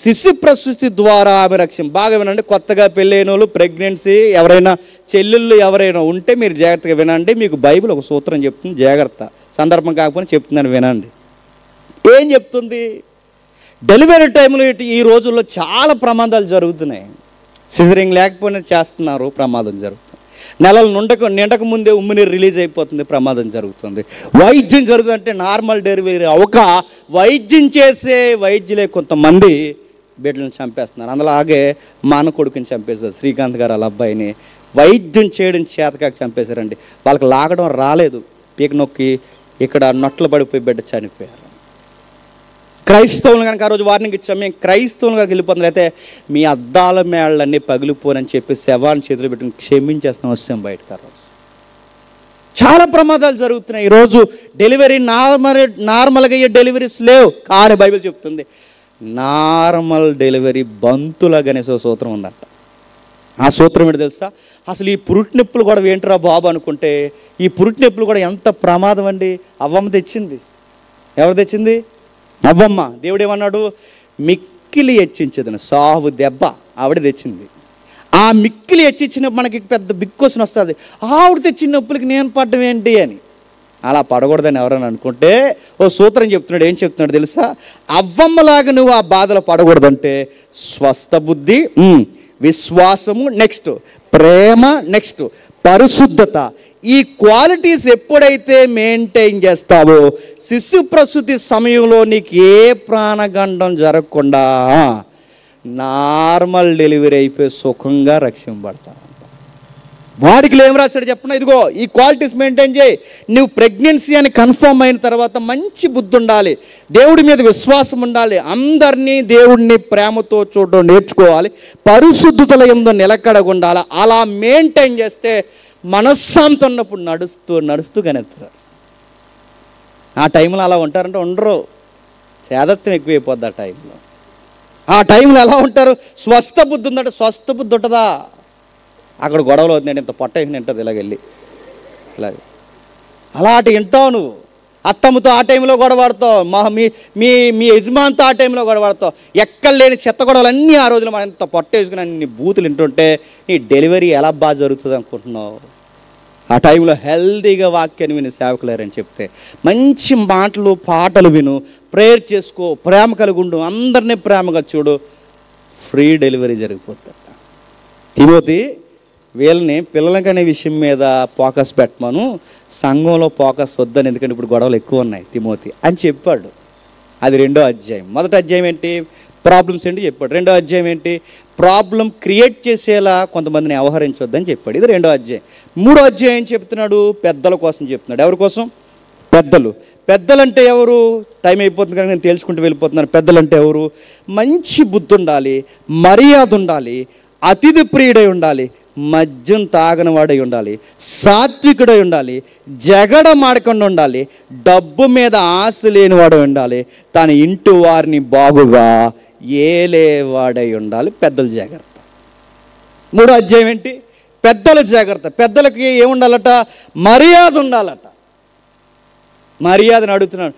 శిశు ప్రసూతి ద్వారా ఆమె బాగా వినండి. కొత్తగా పెళ్ళైన వాళ్ళు, ప్రెగ్నెన్సీ ఎవరైనా చెల్లెళ్ళు ఎవరైనా ఉంటే మీరు జాగ్రత్తగా వినండి. మీకు బైబిల్ ఒక సూత్రం చెప్తుంది, జాగ్రత్త. సందర్భం కాకపోతే చెప్తున్నాను వినండి. ఏం చెప్తుంది? డెలివరీ టైంలో ఈ రోజుల్లో చాలా ప్రమాదాలు జరుగుతున్నాయి. సిజరింగ్ లేకపోయినా చేస్తున్నారు, ప్రమాదం జరుగుతుంది. నెలలు నిండక ముందే ఉమ్మినీరు రిలీజ్ అయిపోతుంది, ప్రమాదం జరుగుతుంది. వైద్యం జరుగుతుందంటే నార్మల్ డెలివరీ ఒక వైద్యం చేసే వైద్యులే కొంతమంది బిడ్డలను చంపేస్తున్నారు. అందులాగే మా అన్న కొడుకుని చంపేశారు, శ్రీకాంత్ గారు వాళ్ళ అబ్బాయిని వైద్యం చేయడం చేతకాక చంపేశారండి. వాళ్ళకి లాగడం రాలేదు, పీక నొక్కి ఇక్కడ నొట్లు పడిపోయి బిడ్డ చనిపోయారు. క్రైస్తవులు కనుక ఆ రోజు వార్నింగ్ ఇచ్చాం, మేము క్రైస్తవులు కనుక వెళ్ళిపోతున్నాం, అయితే మీ అద్దాల మేళ్ళన్నీ పగిలిపోనని చెప్పి శవాన్ని చేతులు పెట్టుకుని క్షమించేస్తున్నాం, వచ్చాం బయటకు. ఆ రోజు చాలా ప్రమాదాలు జరుగుతున్నాయి. ఈరోజు డెలివరీ నార్మల్గా అయ్యే డెలివరీస్ లేవు. కానీ బైబిల్ చెప్తుంది నార్మల్ డెలివరీ బంతులగనేసి ఒక సూత్రం ఉందంట. ఆ సూత్రం ఏంటో తెలుసా? అసలు ఈ పురుటి నొప్పులు కూడా ఏంటరా బాబు అనుకుంటే, ఈ పురుటి నొప్పులు కూడా ఎంత ప్రమాదం అండి. అవ్వమ్మ తెచ్చింది. ఎవరు తెచ్చింది? అవ్వమ్మ. దేవుడు ఏమన్నాడు? మిక్కిలి హెచ్చించేదని సావు దెబ్బ ఆవిడ తెచ్చింది. ఆ మిక్కిలి హెచ్చించినప్పుడు మనకి పెద్ద బిక్కోసిన వస్తుంది. ఆవిడ తెచ్చిన నొప్పులకి నేను పడ్డం ఏంటి అని. అలా పడకూడదని ఎవరైనా అనుకుంటే ఓ సూత్రం చెప్తున్నాడు. ఏం చెప్తున్నాడు తెలుసా? అవ్వమ్మలాగా నువ్వు ఆ బాధలు పడకూడదంటే స్వస్థ బుద్ధి, విశ్వాసము, నెక్స్ట్ ప్రేమ, నెక్స్ట్ పరిశుద్ధత, ఈ క్వాలిటీస్ ఎప్పుడైతే మెయింటైన్ చేస్తావో శిశు ప్రసూతి సమయంలో నీకు ఏ ప్రాణగండం జరగకుండా నార్మల్ డెలివరీ అయిపోయి సుఖంగా రక్షింపబడతావు. వాడికి ఏం రాశాడు చెప్పిన, ఇదిగో ఈ క్వాలిటీస్ మెయింటైన్ చేయి. నువ్వు ప్రెగ్నెన్సీ అని కన్ఫర్మ్ అయిన తర్వాత మంచి బుద్ధి ఉండాలి, దేవుడి మీద విశ్వాసం ఉండాలి, అందరినీ దేవుడిని ప్రేమతో చూడడం నేర్చుకోవాలి, పరిశుద్ధతల యందు నిలకడగా ఉండాలి. అలా మెయింటైన్ చేస్తే మనశ్శాంతి ఉన్నప్పుడు నడుస్తూ కనెత్తారు. ఆ టైంలో అలా ఉంటారంటే ఉండరు, సేదత్వం ఎక్కువైపోద్ది ఆ టైంలో. ఆ టైంలో ఎలా ఉంటారు? స్వస్థ బుద్ధి ఉందంటే స్వస్థ బుద్ధి ఉంటుందా? అక్కడ గొడవలు అవుతుంది, ఇంత పొట్ట వింటుంది ఇలాగెళ్ళి ఇలాగే అలాంటి వింటావు. నువ్వు అత్తమ్మతో ఆ టైంలో గొడవడతావు, మీ యజమానితో ఆ టైంలో గొడవడతావు. ఎక్కడ లేని చెత్త గొడవలు అన్నీ ఆ రోజులు మనం ఇంత పొట్ట వేసుకుని అన్ని బూతులు వింటుంటే నీ డెలివరీ ఎలా బాగా జరుగుతుంది అనుకుంటున్నావు? ఆ టైంలో హెల్తీగా వాక్యాన్ని విని సేవకులేరని చెప్తే మంచి మాటలు పాటలు విను, ప్రేయర్ చేసుకో, ప్రేమ కలిగి ఉండు, అందరినీ ప్రేమగా చూడు, ఫ్రీ డెలివరీ జరిగిపోతుంది. తిమోతి వీళ్ళని పిల్లలకనే విషయం మీద ఫోకస్ పెట్టమను, సంఘంలో ఫోకస్ వద్దని, ఎందుకంటే ఇప్పుడు గొడవలు ఎక్కువ ఉన్నాయి తిమోతి అని చెప్పాడు. అది 2వ అధ్యాయం. మొదటి అధ్యాయం ఏంటి? ప్రాబ్లమ్స్ ఏంటి చెప్పాడు. రెండో అధ్యాయం ఏంటి? ప్రాబ్లం క్రియేట్ చేసేలా కొంతమందిని వ్యవహరించొద్దని చెప్పాడు. ఇది రెండో అధ్యాయం. మూడో అధ్యాయం ఏం చెప్తున్నాడు? పెద్దల కోసం చెప్తున్నాడు. ఎవరి కోసం? పెద్దలు. పెద్దలంటే ఎవరు? టైం అయిపోతుంది కానీ నేను తెలుసుకుంటూ వెళ్ళిపోతున్నాను. పెద్దలంటే ఎవరు? మంచి బుద్ధి ఉండాలి, మర్యాద ఉండాలి, అతిథి ప్రియుడై ఉండాలి, మద్యం తాగనివాడై ఉండాలి, సాత్వికుడై ఉండాలి, జగడమాడకుండా ఉండాలి, డబ్బు మీద ఆశ లేనివాడై ఉండాలి, తన ఇంటి వారిని బాగుగా ఏలేవాడై ఉండాలి. పెద్దల జాగ్రత్త. మూడో అధ్యాయం ఏంటి? పెద్దల జాగ్రత్త. పెద్దలకి ఏముండాలట? మర్యాద ఉండాలట. మర్యాదను అడుగుతున్నాను.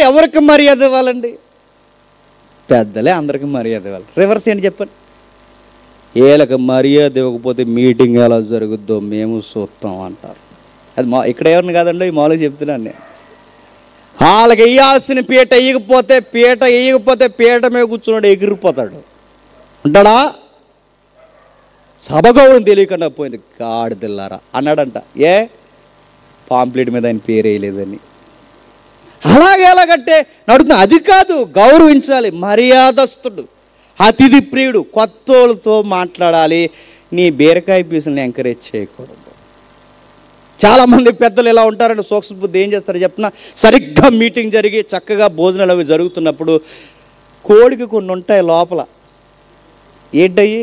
ఎవరికి మర్యాద ఇవ్వాలండి? పెద్దలే అందరికీ మర్యాద ఇవ్వాలి. రివర్స్ ఏంటి చెప్పండి? వీళ్ళకి మర్యాద ఇవ్వకపోతే మీటింగ్ ఎలా జరుగుద్దో మేము చూస్తాం అంటారు. అది ఇక్కడ ఎవరిని కాదండి, మామూలుగా చెప్తున్నాను నేను. వాళ్ళకి వేయాల్సిన పీట వేయకపోతే పీట మీద కూర్చున్నాడు ఎగిరిపోతాడు. ఉంటాడా? సభగౌరవం తెలియకుండా పోయింది. గాడిదిల్లారా అన్నాడంట. ఏ పాంప్లెట్ మీద ఆయన పేరు వేయలేదని. అలాగే ఎలాగంటే నడుతున్నా. అది కాదు, గౌరవించాలి. మర్యాదస్తుడు, అతిథి ప్రియుడు, కొత్తోళ్ళతో మాట్లాడాలి. నీ బీరకాయ పీసుల్ని ఎంకరేజ్ చేయకూడదు. చాలామంది పెద్దలు ఎలా ఉంటారంటే సూక్ష్మ బుద్ధి ఏం చేస్తారో చెప్పిన, సరిగ్గా మీటింగ్ జరిగి చక్కగా భోజనాలు అవి జరుగుతున్నప్పుడు కోడికి కొన్ని ఉంటాయి లోపల. ఏంటయ్యి?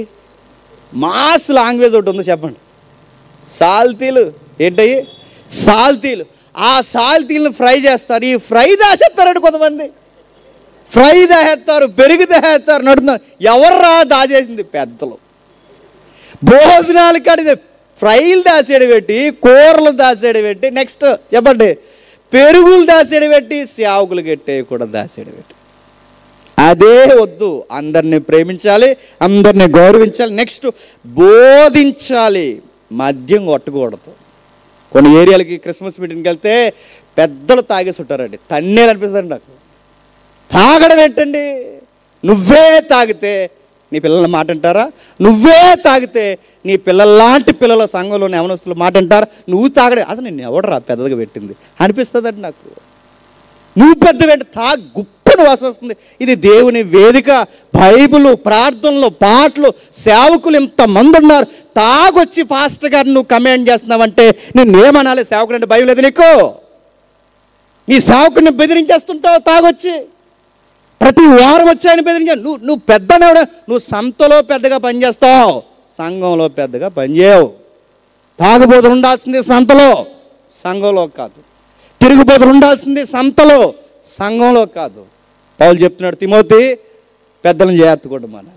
మాస్ లాంగ్వేజ్ ఒకటి ఉందో చెప్పండి. సాల్తీలు. ఏంటయ్యి? సాల్తీలు. ఆ సాల్తీలను ఫ్రై చేస్తారు. ఈ ఫ్రై దాచేస్తారండి కొంతమంది. ఫ్రై దాచేస్తారు, పెరుగు దాచేస్తారు. నడుతున్నారు. ఎవర్రా దాచేసింది? పెద్దలు. భోజనాలు కడితే ఫ్రైలు దాసేడు పెట్టి, కూరలు దాసేడు పెట్టి, నెక్స్ట్ చెప్పండి పెరుగులు దాసేడు పెట్టి, సేవకులు గట్టే కూడా దాసేడు పెట్టి. అదే వద్దు. అందరినీ ప్రేమించాలి, అందరినీ గౌరవించాలి, నెక్స్ట్ బోధించాలి. మద్యం కొట్టకూడదు. కొన్ని ఏరియాలకి క్రిస్మస్ మీటింగ్కి వెళ్తే పెద్దలు తాగేసి ఉంటారండి. తన్నేలు అనిపిస్తుంది నాకు. తాగడం ఏంటండి? నువ్వే తాగితే నీ పిల్లల మాట అంటారా? నువ్వే తాగితే నీ పిల్లల్లాంటి పిల్లల సంఘంలోని యవనస్తుల మాట అంటారా? నువ్వు తాగడే అసలు నిన్ను ఎవడరా పెద్దగా పెట్టింది అనిపిస్తుందండి నాకు. నువ్వు పెద్ద వెంట గుప్పని వాసన వస్తుంది. ఇది దేవుని వేదిక. బైబిల్, ప్రార్థనలు, పాటలు, సేవకులు ఇంతమంది ఉన్నారు. తాగొచ్చి పాస్టర్ గారిని నువ్వు కమెంట్ చేస్తున్నావంటే నేనేమనాలి? సేవకుడు అంటే భయం లేదు నీకు? నీ సేవకుడిని బెదిరించేస్తుంటావు తాగొచ్చి. ప్రతి వారం వచ్చి ఆయన బెదిరించా. నువ్వు పెద్దనేవాడు. నువ్వు సంతలో పెద్దగా పనిచేస్తావు, సంఘంలో పెద్దగా పనిచేయవు. తాగుబోతులు ఉండాల్సింది సంతలో, సంఘంలో కాదు. తిరుగుబోతులు ఉండాల్సింది సంతలో, సంఘంలో కాదు. పౌలు చెప్తున్నాడు తిమోతి, పెద్దలను జాగ్రత్త కొట్టమని.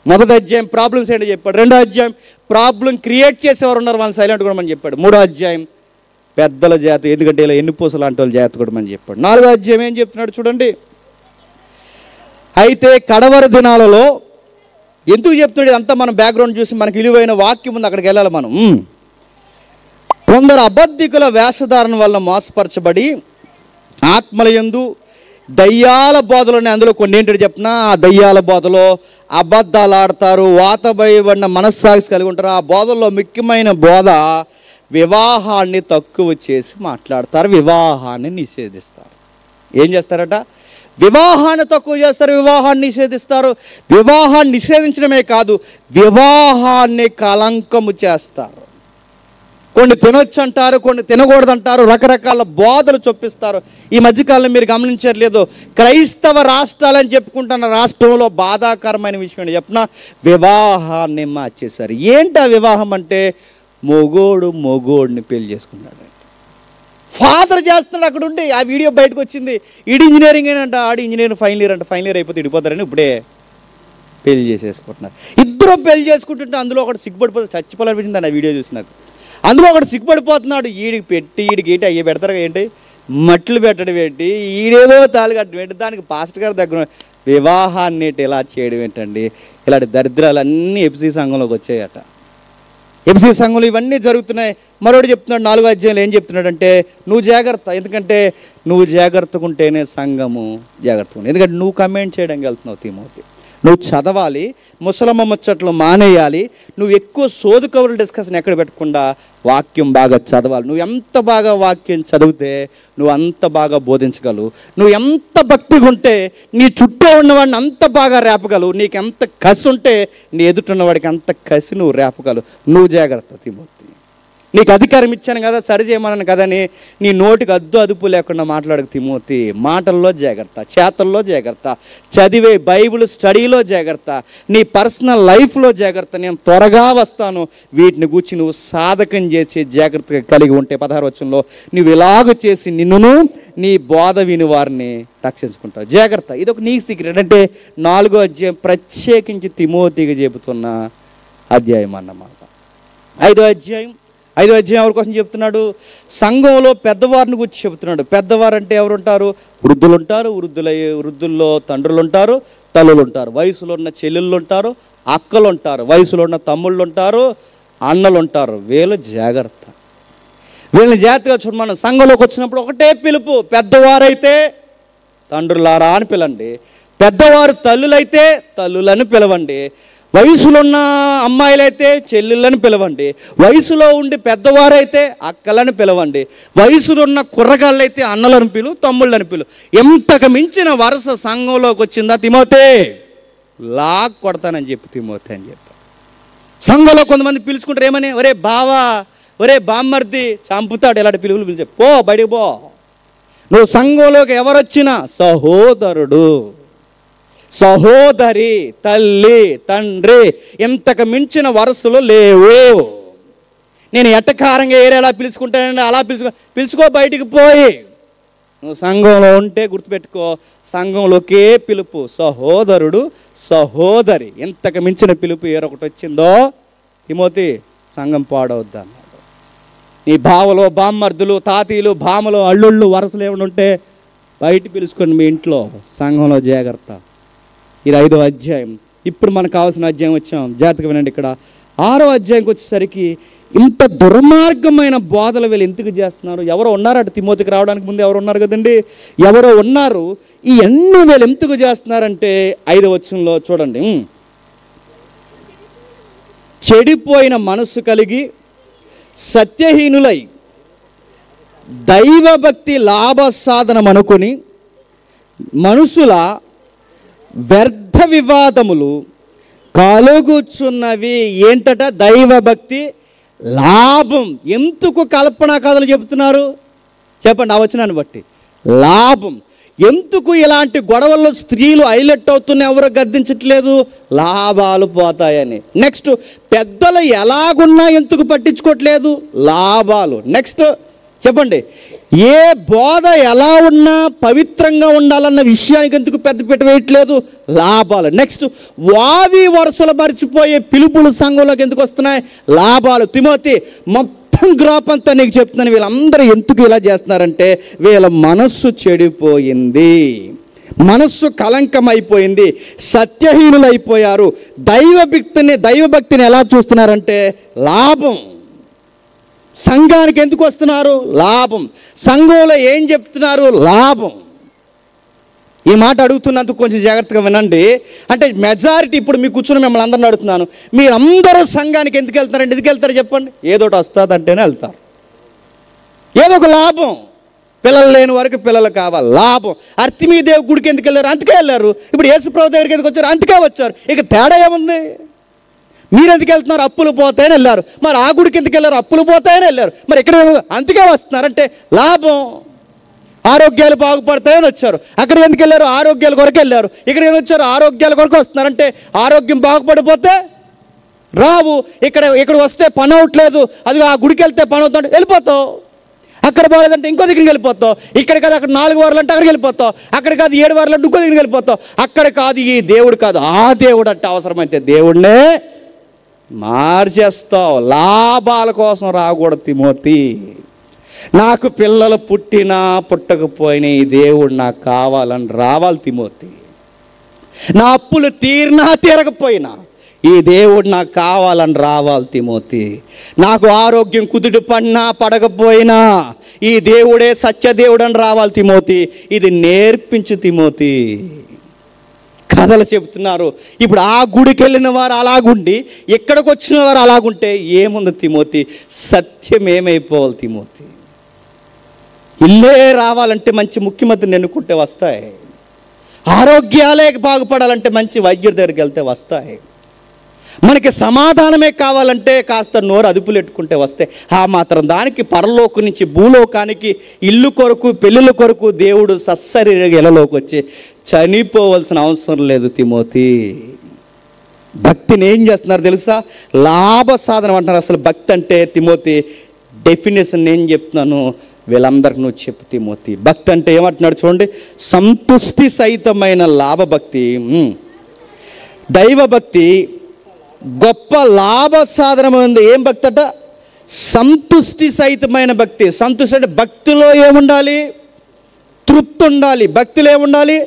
మొదటి అధ్యాయం ప్రాబ్లమ్స్ ఏంటో చెప్పాడు. రెండో అధ్యాయం ప్రాబ్లం క్రియేట్ చేసేవారు ఉన్నారు, వాళ్ళని సైలెంట్ కూడా మనం చెప్పాడు. మూడో అధ్యాయం పెద్దల జాగ్రత్త, ఎందుకంటే ఇలా ఎన్నిపూసలు లాంటి వాళ్ళు జాగ్రత్త కూడా మనం చెప్పాడు. నాలుగో అధ్యాయం ఏం చెప్తున్నాడు చూడండి. అయితే కడవర దినాలలో ఎందుకు చెప్తున్నాడు అంతా? మనం బ్యాక్గ్రౌండ్ చూసి మనకి విలువైన వాక్యం ఉంది, అక్కడికి వెళ్ళాలి మనం. కొందరు అబద్ధికుల వేషధారణ వల్ల మోసపరచబడి ఆత్మలయందు దయ్యాల బోధలోనే, అందులో కొన్ని ఏంటంటే చెప్తున్నా, ఆ దయ్యాల బోధలో అబద్ధాలు ఆడతారు, వాతబయబడిన మనస్సాక్షి కలిగి ఉంటారు. ఆ బోధల్లో ముఖ్యమైన బోధ వివాహాన్ని తక్కువ చేసి మాట్లాడతారు, వివాహాన్ని నిషేధిస్తారు. ఏం చేస్తారట? వివాహాన్ని తక్కువ చేస్తారు, వివాహాన్ని నిషేధిస్తారు. వివాహాన్ని నిషేధించడమే కాదు, వివాహాన్ని కలంకము చేస్తారు. కొన్ని తినొచ్చు అంటారు, కొన్ని తినకూడదంటారు, రకరకాల బోధలు చొప్పిస్తారు. ఈ మధ్యకాలంలో మీరు గమనించట్లేదు, క్రైస్తవ రాష్ట్రాలని చెప్పుకుంటున్న రాష్ట్రంలో బాధాకరమైన విషయం చెప్పిన వివాహాన్ని మార్చేశారు. ఏంటి ఆ వివాహం అంటే? మొగోడిని పెళ్లి చేసుకున్నాడు. ఫాదర్ చేస్తున్నాడు అక్కడ ఉండి. ఆ వీడియో బయటకు వచ్చింది. ఈడు ఇంజనీరింగ్ ఏంటంట, ఆడి ఇంజనీరింగ్ ఫైనల్ ఇయర్ అంట. ఫైనల్ ఇయర్ అయిపోతే ఇడిపోతారని ఇప్పుడే పెళ్లి చేసేసుకుంటున్నారు. ఇద్దరు పెళ్లి చేసుకుంటుంటే అందులో ఒకటి సిగ్గుపడిపోతే చచ్చిపోవాలనిపించింది ఆ వీడియో చూసి నాకు. అందులో ఒకటి సిగ్గుపడిపోతున్నాడు. ఈడికి పెట్టి ఈడికి ఏంటి అయ్యి పెడతారు ఏంటి, మట్లు పెట్టడం ఏంటి, ఈడేదో తాళి కట్టడం ఏంటి, దానికి పాస్టర్ గారి దగ్గర వివాహాన్ని ఇలా చేయడం ఏంటండి? ఇలాంటి దరిద్రాలన్నీ ఎఫ్సీ సంఘంలోకి వచ్చాయట. ఎఫ్సీ సంఘంలో ఇవన్నీ జరుగుతున్నాయి. మరోడు చెప్తున్నాడు 4వ అధ్యాయంలో ఏం చెప్తున్నాడంటే, నువ్వు జాగ్రత్త, ఎందుకంటే నువ్వు జాగ్రత్తగా ఉంటేనే సంఘము జాగ్రత్తగా ఉంది. ఎందుకంటే నువ్వు కమెంట్ చేయడానికి వెళ్తున్నావు తిమోతి. నువ్వు చదవాలి, ముసలమ్మ ముచ్చట్లు మానేయాలి, నువ్వు ఎక్కువ సోదు కబుర్లు డిస్కషన్ ఎక్కడ పెట్టకుండా వాక్యం బాగా చదవాలి. నువ్వు ఎంత బాగా వాక్యం చదివితే నువ్వు అంత బాగా బోధించగలవు. నువ్వు ఎంత భక్తిగా ఉంటే నీ చుట్టూ ఉన్నవాడిని అంత బాగా రేపగలవు. నీకు ఎంత కసి ఉంటే నీ ఎదుటిన్నవాడికి అంత కసి నువ్వు రేపగలవు. నువ్వు జాగ్రత్త తిమోతి. నీకు అధికారం ఇచ్చాను కదా, సరి చేయమన్నాను కదని నీ నోటికి అద్దు అదుపు లేకుండా మాట్లాడకు తిమోతి. మాటల్లో జాగ్రత్త, చేతల్లో జాగ్రత్త, చదివే బైబిల్ స్టడీలో జాగ్రత్త, నీ పర్సనల్ లైఫ్లో జాగ్రత్త. నేను త్వరగా వస్తాను, వీటిని గూర్చి నువ్వు సాధకం చేసి జాగ్రత్తగా కలిగి ఉంటే 16వ వచనంలో నువ్వు ఇలాగ చేసి నిన్నును నీ బోధ విని వారిని రక్షించుకుంటావు. జాగ్రత్త. ఇది ఒక నీ సీక్రెట్. అంటే 4వ అధ్యాయం ప్రత్యేకించి తిమోతికి చెబుతున్న అధ్యాయం అన్నమాట. 5వ అధ్యాయం ఎవరి కోసం చెప్తున్నాడు? సంఘంలో పెద్దవారిని గురించి చెప్తున్నాడు. పెద్దవారు అంటే ఎవరు ఉంటారు? వృద్ధులు ఉంటారు. వృద్ధుల్లో తండ్రులు ఉంటారు, తల్లులు ఉంటారు. వయసులో ఉన్న చెల్లెళ్ళు ఉంటారు, అక్కలు ఉంటారు. వయసులో ఉన్న తమ్ముళ్ళు ఉంటారు, అన్నలు ఉంటారు. వీళ్ళు జాగ్రత్త. వీళ్ళని జాగ్రత్తగా చూడ. మనం సంఘంలోకి వచ్చినప్పుడు ఒకటే పిలుపు, పెద్దవారైతే తండ్రులారా అని పిలండి, పెద్దవారు తల్లులైతే తల్లులని పిలవండి, వయసులో ఉన్న అమ్మాయిలైతే చెల్లెళ్ళని పిలవండి, వయసులో ఉండి పెద్దవారైతే అక్కలని పిలవండి, వయసులో ఉన్న కుర్రగాళ్ళైతే అన్నలను పిలు, తమ్ముళ్ళని పిలు. ఎంతకు మించిన వరుస సంఘంలోకి వచ్చిందా తిమోతే? లాక్ కొడతానని చెప్పి తిమోతే అని చెప్పి. సంఘంలో కొంతమంది పిలుచుకుంటారు ఏమని? ఒరే బావా, ఒరే బామ్మర్ది, చంపుతాడు. ఇలాంటి పిలుపులు పిలిచే పో, బయటికి పో. నువ్వు సంఘంలోకి ఎవరొచ్చినా సహోదరుడు, సహోదరి, తల్లి, తండ్రి, ఇంతకు మించిన వరుసలు లేవు. నేను ఎట్టకారంగా ఏరేలా పిలుచుకుంటానండి, అలా పిలుచుకో బయటికి పోయి. నువ్వు సంఘంలో ఉంటే గుర్తుపెట్టుకో, సంఘంలోకే పిలుపు సహోదరుడు, సహోదరి. ఇంతకు మించిన పిలుపు ఏరొకటి వచ్చిందో తిమోతి సంఘం పాడవద్దు అన్నాడు. నీ బావలో బామ్మర్దులు, తాతీలు, భామలు, అల్లుళ్ళు వరుసలు ఏమైనా ఉంటే బయట పిలుచుకోండి మీ ఇంట్లో. సంఘంలో జాగ్రత్త. ఇది 5వ అధ్యాయం. ఇప్పుడు మనకు కావాల్సిన అధ్యాయం వచ్చాం. జాగ్రత్తగా వినండి. ఇక్కడ 6వ అధ్యాయంకి వచ్చేసరికి ఇంత దుర్మార్గమైన బోధలు వీళ్ళు ఎందుకు చేస్తున్నారు? ఎవరో ఉన్నారు అటు తిమోతికి రావడానికి ముందు ఎవరు ఉన్నారు కదండి, ఎవరో ఉన్నారు. ఈ అన్ని వీళ్ళు ఎందుకు చేస్తున్నారంటే 5వ వచనంలో చూడండి. చెడిపోయిన మనసు కలిగి సత్యహీనులై దైవభక్తి లాభ సాధనం అనుకొని మనుషుల వ్యర్థ వివాదములు కలుగుచున్నవి. ఏంటట? దైవభక్తి లాభం. ఎందుకు కల్పనా కథలు చెబుతున్నారు చెప్పండి? ఆ వచనాన్ని బట్టి లాభం. ఎందుకు ఇలాంటి గొడవల్లో స్త్రీలు హైలైట్ అవుతున్నా ఎవరు గద్దించట్లేదు? లాభాలు పోతాయని. నెక్స్ట్, పెద్దలు ఎలాగున్నా ఎందుకు పట్టించుకోవట్లేదు? లాభాలు. నెక్స్ట్ చెప్పండి, ఏ బోధ ఎలా ఉన్నా పవిత్రంగా ఉండాలన్న విషయానికి ఎందుకు పెద్దపీట వేయట్లేదు? లాభాలు. నెక్స్ట్, వావి వరుసలు మర్చిపోయే పిలుపులు సంఘంలోకి ఎందుకు వస్తున్నాయి? లాభాలు. తిమోతి, మొత్తం గ్రాఫ్ అంతా నీకు చెప్తున్నాను. వీళ్ళందరూ ఎందుకు ఇలా చేస్తున్నారంటే వీళ్ళ మనస్సు చెడిపోయింది, మనస్సు కలంకమైపోయింది, సత్యహీనులు అయిపోయారు. దైవభక్తిని ఎలా చూస్తున్నారంటే లాభం. సంఘానికి ఎందుకు వస్తున్నారు? లాభం. సంఘంలో ఏం చెప్తున్నారు? లాభం. ఈ మాట అడుగుతున్నందుకు కొంచెం జాగ్రత్తగా వినండి. అంటే మెజారిటీ ఇప్పుడు మీ కూర్చుని మిమ్మల్ని అందరిని అడుగుతున్నాను, మీరందరూ సంఘానికి ఎందుకు వెళ్తారంటే ఎందుకు వెళ్తారు చెప్పండి? ఏదోటి వస్తుంది అంటేనే వెళ్తారు. ఏదో ఒక లాభం. పిల్లలు లేని వరకు పిల్లలు కావాలి, లాభం. అర్తిమీదేవి గుడికి ఎందుకు వెళ్ళారు? అందుకే వెళ్ళారు. ఇప్పుడు యేసుప్రభు దగ్గరికి ఎందుకు వచ్చారు? అందుకే వచ్చారు. ఇక తేడా ఏముంది? మీరు ఎందుకు వెళ్తున్నారు? అప్పులు పోతాయని వెళ్ళారు. మరి ఆ గుడికి ఎందుకు వెళ్ళారు? అప్పులు పోతాయని వెళ్ళారు. మరి ఇక్కడ అందుకే వస్తున్నారంటే లాభం. ఆరోగ్యాలు బాగుపడతాయని వచ్చారు. అక్కడ ఎందుకు వెళ్ళారు? ఆరోగ్యాల కొరకు వెళ్ళారు. ఇక్కడ ఎందుకు వచ్చారు? ఆరోగ్యాల కొరకు వస్తున్నారంటే ఆరోగ్యం బాగుపడిపోతే రావు. ఇక్కడ వస్తే పని అవట్లేదు, అది ఆ గుడికి వెళ్తే పని అవుతాడు, వెళ్ళిపోతావు. అక్కడ బాగలేదంటే ఇంకో దగ్గరికి వెళ్ళిపోతావు. ఇక్కడ కాదు అక్కడ 4 వారాలు అంటే అక్కడికి వెళ్ళిపోతావు. అక్కడ కాదు 7 వారాలు అంటే ఇంకో దగ్గరికి వెళ్ళిపోతావు. అక్కడ కాదు ఈ దేవుడు కాదు ఆ దేవుడు అంటే అవసరమైతే దేవుడినే మార్చేస్తావు. లాభాల కోసం రాకూడదు తిమోతి. నాకు పిల్లలు పుట్టినా పుట్టకపోయినా ఈ దేవుడు నాకు కావాలని రావాలి తిమోతి. నా అప్పులు తీరినా తీరకపోయినా ఈ దేవుడు నాకు కావాలని రావాలి తిమోతి. నాకు ఆరోగ్యం కుదుట పడినా పడకపోయినా ఈ దేవుడే సత్య దేవుడు అని రావాలి తిమోతి. ఇది నేర్పించు తిమోతి. కథలు చెబుతున్నారు. ఇప్పుడు ఆ గుడికి వెళ్ళిన వారు అలాగుండి ఇక్కడికి వచ్చిన వారు అలాగుంటే ఏముంది తిమోతి? సత్యం ఏమైపోవాలి తిమోతి? ఇల్లే రావాలంటే మంచి ముఖ్యమంత్రిని ఎన్నుకుంటే వస్తాయి. ఆరోగ్యాలే బాగుపడాలంటే మంచి వైద్యుడి దగ్గరికి వెళ్తే వస్తాయి. మనకి సమాధానమే కావాలంటే కాస్త నోరు అదుపులు పెట్టుకుంటే వస్తే, ఆ మాత్రం దానికి పరలోకం నుంచి భూలోకానికి ఇల్లు కొరకు పెళ్ళిళ్ళ కొరకు దేవుడు సచ్చరీరగా ఇళ్ళలోకి వచ్చి చనిపోవలసిన అవసరం లేదు తిమోతి. భక్తిని ఏం చేస్తున్నారు తెలుసా? లాభ సాధనం అంటున్నారు. అసలు భక్తి అంటే తిమోతి డెఫినేషన్ నేను చెప్తున్నాను, వీళ్ళందరికీ నువ్వు చెప్పు తిమోతి. భక్తి అంటే ఏమంటున్నాడు చూడండి, సంతుష్టి సహితమైన లాభభక్తి. దైవభక్తి గొప్ప లాభ సాధనమైంది. ఏం భక్తి అట? సంతుష్టి సహితమైన భక్తి. సంతుష్టి అంటే భక్తిలో ఏముండాలి? తృప్తి ఉండాలి. భక్తిలో ఏముండాలి?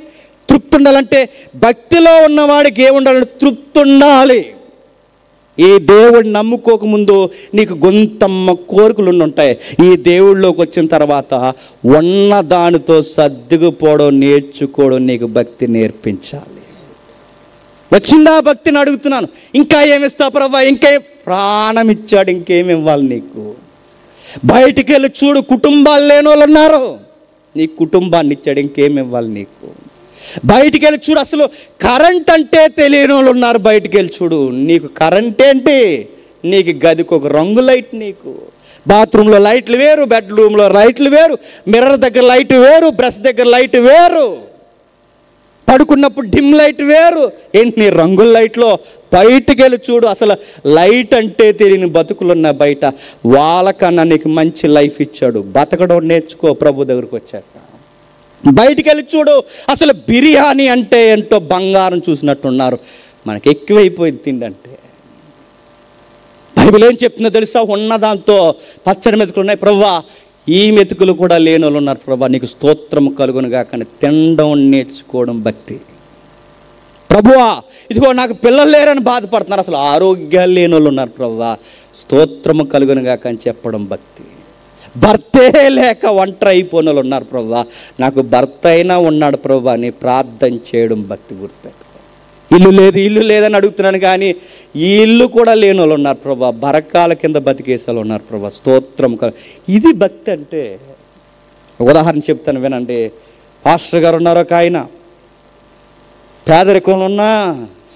తృప్తి ఉండాలంటే భక్తిలో ఉన్నవాడికి ఏముండాలంటే తృప్తి ఉండాలి. ఈ దేవుడిని నమ్ముకోకముందు నీకు గొంతమ్మ కోరికలు ఉంటాయి. ఈ దేవుళ్ళలోకి వచ్చిన తర్వాత ఉన్న దానితో సర్దుకుపోవడం నేర్చుకోవడం నీకు భక్తి నేర్పించాలి. వచ్చిందా భక్తిని అడుగుతున్నాను. ఇంకా ఏమిస్తావు ప్రభువా? ఇంకేం? ప్రాణం ఇచ్చాడు, ఇంకేమి ఇవ్వాలి నీకు? బయటికి వెళ్ళి చూడు, కుటుంబాలు లేని వాళ్ళు ఉన్నారు, నీ కుటుంబాన్ని ఇచ్చాడు, ఇంకేమి ఇవ్వాలి నీకు? బయటికి వెళ్ళి చూడు, అసలు కరెంట్ అంటే తెలియని వాళ్ళు ఉన్నారు, బయటికి వెళ్ళి చూడు, నీకు కరెంట్ ఏంటి? నీకు గదికి ఒక రంగు లైట్, నీకు బాత్రూంలో లైట్లు వేరు, బెడ్రూమ్లో లైట్లు వేరు, మిర్రర్ దగ్గర లైట్ వేరు, బ్రష్ దగ్గర లైట్ వేరు, పడుకున్నప్పుడు డిమ్ లైట్ వేరు. ఏంటి నీ రంగుల లైట్లో? బయటికి వెళ్ళి చూడు, అసలు లైట్ అంటే తెలియని బతుకులున్న బయట, వాళ్ళకన్నా నీకు మంచి లైఫ్ ఇచ్చాడు. బతకడం నేర్చుకో ప్రభు దగ్గరకు వచ్చాక. బయటికి వెళ్ళి చూడు, అసలు బిర్యానీ అంటే ఏంటో బంగారం చూసినట్టున్నారు. మనకి ఎక్కువైపోయింది తిండి అంటే. బైబిల్ ఏం చెప్తుందో తెలుసా? ఉన్నదాంతో పచ్చడి మెతుకులు ఉన్నాయి ప్రభువా, ఈ మెతుకులు కూడా లేని వాళ్ళు ఉన్నారు ప్రభువా, నీకు స్తోత్రం కలుగునుగా. కానీ తినడం నేర్చుకోవడం భక్తి. ప్రభువా ఇదిగో నాకు పిల్లలు లేరని బాధపడుతున్నారు, అసలు ఆరోగ్యాలు లేని వాళ్ళు ఉన్నారు ప్రభువా, స్తోత్రము కలుగునుగా అని చెప్పడం భక్తి. భర్తే లేక ఒంటరి అయిపోయిన వాళ్ళు ఉన్నారు ప్రభువా, నాకు భర్త అయినా ఉన్నాడు ప్రభువా అని ప్రార్థన చేయడం భక్తి. గుర్తు ఇల్లు లేదు, ఇల్లు లేదని అడుగుతున్నాను కానీ ఈ ఇల్లు కూడా లేని వాళ్ళు ఉన్నారు ప్రభా, బరకాల కింద బతికేసాలు ఉన్నారు ప్రభా, స్తోత్రం. ఇది భక్తి అంటే. ఉదాహరణ చెప్తాను వినండి. పాస్టర్ గారు ఉన్నారు, ఒక ఆయన పేదరికంలో ఉన్న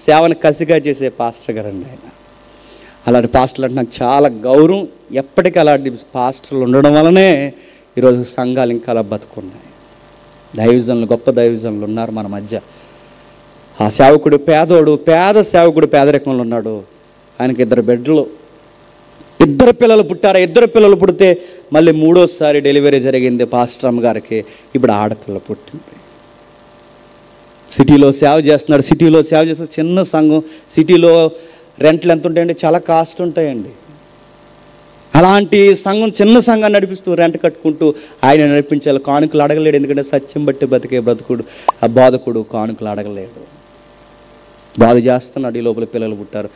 సేవను కసిగా చేసే పాస్టర్ గారు అండి. ఆయన అలాంటి పాస్టర్లు అంటే నాకు చాలా గౌరవం. ఎప్పటికీ అలాంటి పాస్టర్లు ఉండడం వల్లనే ఈరోజు సంఘాలు ఇంకా అలా బతుకున్నాయి. దైవజనులు, గొప్ప దైవజనులు ఉన్నారు మన మధ్య. ఆ సేవకుడు పేదోడు, పేద సేవకుడు పేదరికంలో ఉన్నాడు. ఆయనకి 2 బిడ్డలు, 2 పిల్లలు పుట్టారు. 2 పిల్లలు పుడితే మళ్ళీ 3వసారి డెలివరీ జరిగింది పాస్టర్ అమ్మ గారికి. ఇప్పుడు ఆడపిల్ల పుట్టింది. సిటీలో సేవ చేస్తున్నాడు. సిటీలో సేవ చేస్తే చిన్న సంఘం, సిటీలో రెంట్లు ఎంత ఉంటాయండి? చాలా కాస్ట్ ఉంటాయండి. అలాంటి సంఘం, చిన్న సంఘాన్ని నడిపిస్తూ రెంట్ కట్టుకుంటూ ఆయన నడిపించాలి. కానుకలు అడగలేడు, ఎందుకంటే సత్యం బట్టి బతికే బ్రతుకుడు ఆ బోధకుడు కానుకలు అడగలేడు. బాధ చేస్తున్నాడు. ఈ లోపల పిల్లలు పుట్టారు.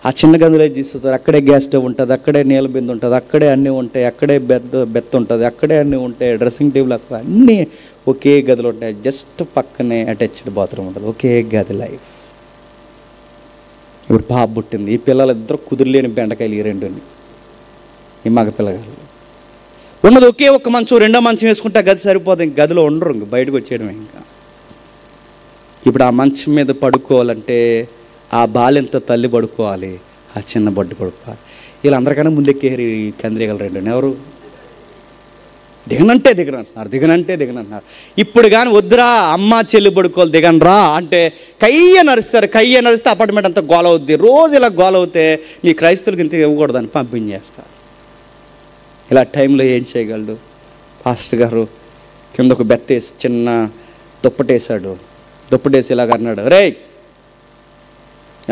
ఆ చిన్న గదిలో తీసుకుంటారు. అక్కడే గ్యాస్ స్టవ్ ఉంటుంది, అక్కడే నీళ్ళ బిందు ఉంటుంది, అక్కడే అన్నీ ఉంటాయి, అక్కడే బెత్త ఉంటుంది, అక్కడే అన్నీ ఉంటాయి, డ్రెస్సింగ్ టేబుల్ అక్కడ అన్నీ ఒకే గదిలో ఉంటాయి. జస్ట్ పక్కనే అటాచ్డ్ బాత్రూమ్ ఉంటుంది. ఒకే గది లైఫ్. ఇప్పుడు పాప పుట్టింది. ఈ పిల్లలిద్దరూ కుదిరిలేని బెండకాయలు, ఈ 2 ఈ మగ పిల్లగాళ్ళు. ఉన్నది ఒకే ఒక్క మంచం, 2వ మంచం వేసుకుంటే గది సరిపోదు, ఇంక గదిలో ఉండరు, ఇంక బయటకు వచ్చేయడమే. ఇంకా ఇప్పుడు ఆ మంచం మీద పడుకోవాలంటే ఆ బాలింత తల్లి పడుకోవాలి, ఆ చిన్న బొడ్డు పడుకోవాలి. వీళ్ళందరికన్నా ముందెక్కేరు ఈ కందిరీగలు 2. ఎవరు? దిగనంటే దిగనంటున్నారు. ఇప్పుడు కానీ వద్దురా అమ్మ చెల్లి పడుకోవాలి, దిగనరా అంటే కయ్య నరుస్తారు. కయ్య నరిస్తే అపార్ట్మెంట్ అంతా గోల అవుద్ది. రోజు ఇలా గోల అవుతే మీ క్రైస్తవులకి ఇంత ఇవ్వకూడదని పంపించేస్తారు. ఇలా టైంలో ఏం చేయగలడు? పాస్టర్ గారు కింద ఒక బెత్తేసి చిన్న దుప్పటేశాడు. దుప్పటేసి ఇలాగ అన్నాడు, రే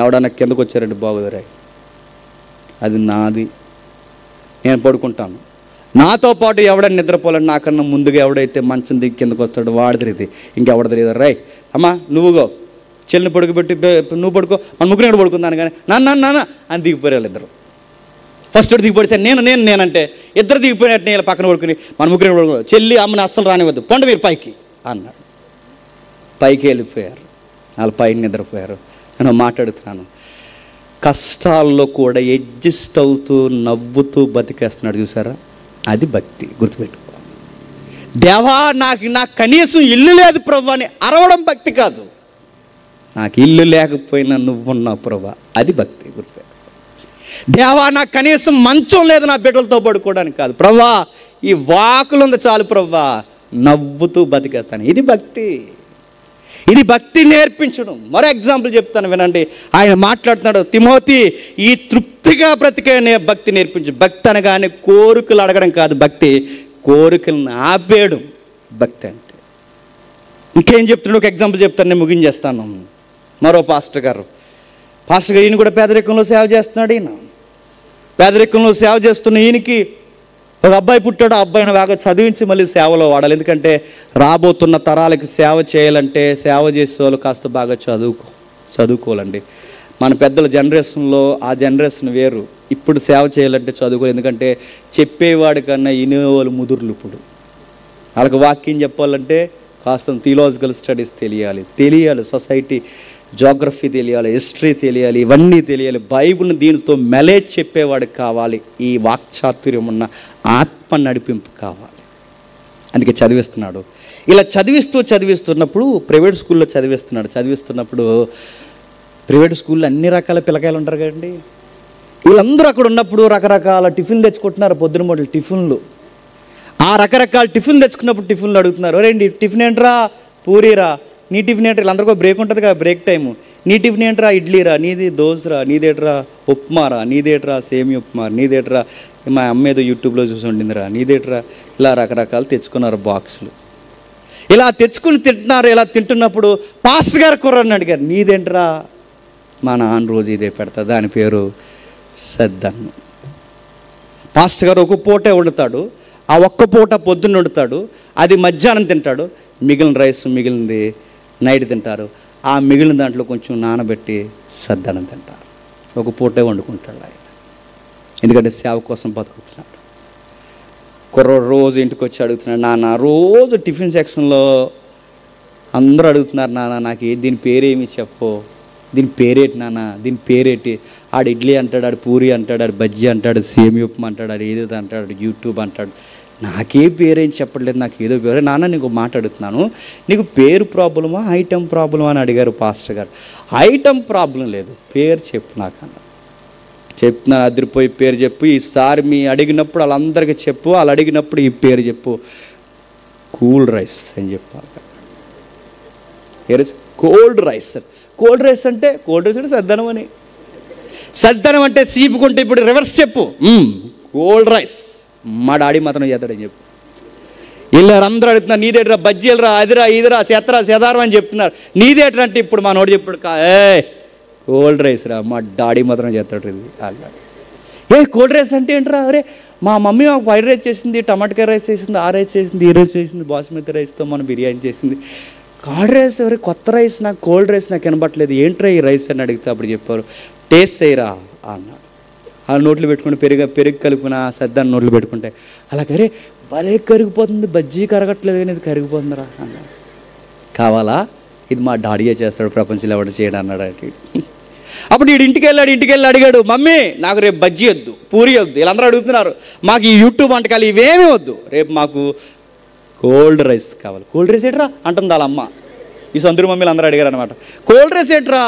ఎవడన్నా కిందకు వచ్చారండి బాబు, రే అది నాది, నేను పడుకుంటాను. నాతో పాటు ఎవడన్నా నిద్రపోవాలని నాకన్నా ముందుగా ఎవడైతే మంచం దిగి కిందకు వస్తాడో వాడిది ఇది, ఇంకెవడ తెలియదు. రే అమ్మా నువ్వుగో చెల్లిని పడుకోబెట్టి నువ్వు పడుకో, మన ముగ్గురు ఎక్కడ పడుకుందాను కానీ నాన్న అని దిగిపోయారు వాళ్ళిద్దరు. ఫస్ట్ దిగిపోయాడు నేనంటే 2 దిగిపోయినట్టు నేను పక్కన పడుకుని మన ముగ్గురు పడుకో, చెల్లి అమ్మని అస్సలు రానివద్దు, పొండ మీరు పైకి అన్నాడు. పైకి వెళ్ళిపోయారు. వాళ్ళ పైన నిద్రపోయారు. నేను మాట్లాడుతున్నాను, కష్టాల్లో కూడా అడ్జస్ట్ అవుతూ నవ్వుతూ బతికేస్తున్నాడు చూసారా, అది భక్తి. గుర్తుపెట్టుకో. దేవా నాకు కనీసం ఇల్లు లేదు ప్రభు అని అరవడం భక్తి కాదు. నాకు ఇల్లు లేకపోయినా నువ్వున్నావు ప్రభు, అది భక్తి. గుర్తుపెట్టుకో. దేవా నాకు కనీసం మంచం లేదు నా బిడ్డలతో పడుకోవడానికి కాదు ప్రభా, ఈ వాకులు ఉంది చాలు ప్రభా, నవ్వుతూ బతికేస్తాను, ఇది భక్తి. ఇది భక్తి నేర్పించడం. మరో ఎగ్జాంపుల్ చెప్తాను వినండి. ఆయన మాట్లాడుతున్నాడు, తిమోతి ఈ తృప్తిగా బ్రతికే భక్తి నేర్పించు. భక్తి అనగానే కోరికలు అడగడం కాదు భక్తి, కోరికలను ఆపేయడం భక్తి అంటే. ఇంకేం చెప్తున్నాడు, ఒక ఎగ్జాంపుల్ చెప్తాను, నేను ముగించేస్తాను. మరో పాస్టర్ గారు ఈయన కూడా పేదరికంలో సేవ చేస్తున్నాడు. ఈయన పేదరికంలో సేవ చేస్తున్న ఈయనకి ఒక అబ్బాయి పుట్టాడు. ఆ అబ్బాయిని బాగా చదివించి మళ్ళీ సేవలో వాడాలి. ఎందుకంటే రాబోతున్న తరాలకి సేవ చేయాలంటే సేవ చేసే వాళ్ళు కాస్త బాగా చదువుకోవాలండి. మన పెద్దల జనరేషన్లో ఆ జనరేషన్ వేరు. ఇప్పుడు సేవ చేయాలంటే చదువుకోవాలి. ఎందుకంటే చెప్పేవాడి కన్నా వినేవాళ్ళు ముదుర్లు. ఇప్పుడు వాళ్ళకి వాక్యం చెప్పాలంటే కాస్త థియలాజికల్ స్టడీస్ తెలియాలి, సొసైటీ జోగ్రఫీ తెలియాలి, హిస్టరీ తెలియాలి, ఇవన్నీ తెలియాలి. బైబిల్ని దీనితో మెలేజ్ చెప్పేవాడికి కావాలి. ఈ వాక్చాతుర్యం ఉన్న ఆత్మ నడిపింపు కావాలి. అందుకే చదివిస్తున్నాడు. ఇలా చదివిస్తున్నప్పుడు ప్రైవేట్ స్కూల్లో చదివిస్తున్నప్పుడు ప్రైవేట్ స్కూల్లో అన్ని రకాల పిల్లకాయలు ఉంటారు కదండి. వీళ్ళందరూ అక్కడ ఉన్నప్పుడు రకరకాల టిఫిన్లు తెచ్చుకుంటున్నారు. పొద్దున మొదలు టిఫిన్లు. ఆ రకరకాల టిఫిన్ తెచ్చుకున్నప్పుడు టిఫిన్లు అడుగుతున్నారు, రండి టిఫిన్ ఏంట్రా, పూరీరా, నీ టిఫిన్ ఏంట్రా, వీళ్ళందరికీ బ్రేక్ ఉంటుంది కదా, బ్రేక్ టైము, నీ టిఫిన్ ఏంట్రా, ఇడ్లీరా, నీది దోశరా, నీదేట్రా ఉప్మారా, నీదేట్రా సేమియా ఉప్మా, నీదేట్రా మా అమ్మ ఏదో యూట్యూబ్లో చూసి ఉండిందిరా, నీదేట్రా. ఇలా రకరకాలు తెచ్చుకున్నారు బాక్సులు. ఇలా తెచ్చుకుని తింటున్నారు. ఇలా తింటున్నప్పుడు పాస్టర్ గారు కుర్రాడిని అడిగారు, నీదేంట్రా, మా నాన్న రోజు ఇదే పెడతా, దాని పేరు సద్దన్నం. పాస్టర్ గారు ఒక పూటే వండుతాడు. ఆ ఒక్క పూట పొద్దున్న వండుతాడు, అది మధ్యాహ్నం తింటాడు. మిగిలిన రైస్ మిగిలింది నైట్ తింటారు. ఆ మిగిలిన దాంట్లో కొంచెం నానబెట్టి సద్దన్నం తింటారు. ఒక పూటే వండుకుంటాడు ఆయన. ఎందుకంటే సేవ కోసం బతుకుతున్నాడు. కుర్రోడు రోజు ఇంటికి వచ్చి అడుగుతున్నాడు, నాన్న రోజు టిఫిన్ సెక్షన్లో అందరూ అడుగుతున్నారు, నాన్న నాకు దీని పేరేమి చెప్పు, దీని పేరేటి నాన్న, దీని పేరేటి. ఆడు ఇడ్లీ అంటాడు, ఆడు పూరి అంటాడు, ఆడు బజ్జీ అంటాడు, సేమియా ఉప్మా అంటాడు, ఆడు ఏదో అంటాడు, యూట్యూబ్ అంటాడు. నాకే పేరేం చెప్పట్లేదు, నాకు ఏదో పేరు. నాన్న నీకు మాట అడుగుతున్నాను, నీకు పేరు ప్రాబ్లమా ఐటమ్ ప్రాబ్లమా అని అడిగారు పాస్టర్ గారు. ఐటమ్ ప్రాబ్లం లేదు, పేరు చెప్పు నాకన్నా. చెప్తున్నాను, అదిరిపోయి పేరు చెప్పు. ఈసారి మీ అడిగినప్పుడు వాళ్ళందరికీ చెప్పు, వాళ్ళు అడిగినప్పుడు ఈ పేరు చెప్పు, కూల్ రైస్ అని చెప్పాలి. Cold rice. కోల్డ్ రైస్ అంటే సద్దనం అని. సద్దనం అంటే సీపుకుంటే ఇప్పుడు రివర్స్ చెప్పు, కోల్డ్ రైస్. మా డాడీ మాత్రం చేస్తాడని చెప్పు. వీళ్ళారు అందరూ అడుగుతున్నారు, నీదేట్రా బజ్జీలరా, అదిరా ఇదిరా సెదారం అని చెప్తున్నారు. నీదేట్రా అంటే ఇప్పుడు మా నోడు చెప్పుడు, కోల్డ్ రైస్ రా, మా డాడీ మాత్రం చేస్తాడు. ఇది కోల్డ్ రైస్ అంటే ఏంట్రా, అరే మా మమ్మీ మాకు ఫ్రైడ్ రైస్ చేసింది, టమాటా రైస్ చేసింది, ఆ రైస్ చేసింది, ఈ రైస్ చేసింది, బాస్మతి రైస్తో మన బిర్యానీ చేసింది. కోల్డ్ రైస్ ఎవరి కొత్త రైస్, నాకు కోల్డ్ రైస్ నాకు వినబట్లేదు, ఏంట్రా ఈ రైస్ అని అడిగితే అప్పుడు చెప్పారు, టేస్ట్ చేయరా అన్నాడు. ఆ నోట్లు పెట్టుకుంటే పెరుగు కలిపిన సద్దాన్ని నోట్లు పెట్టుకుంటే అలాగే భలే కరిగిపోతుంది, బజ్జీ కరగట్లేదు కానీ ఇది కరిగిపోతుందిరా అన్నాడు. కావాలా, ఇది మా డాడీయే చేస్తాడు, ప్రపంచంలో ఎవడు చేయడం అన్నాడు. అప్పుడు ఇంటికి వెళ్ళి అడిగాడు, మమ్మీ నాకు రేపు బజ్జీ వద్దు, పూరి వద్దు, వీళ్ళందరూ అడుగుతున్నారు, మాకు ఈ యూట్యూబ్ వంటకాలు ఇవేమీ వద్దు, రేపు మాకు కోల్డ్ రైస్ కావాలి. కోల్డ్ రైస్ ఏంట్రా అంటుంది వాళ్ళ అమ్మ. ఈ సొంతూరు మమ్మీలు అందరూ అడిగారు అనమాట, కోల్డ్ రైస్ ఏంట్రా,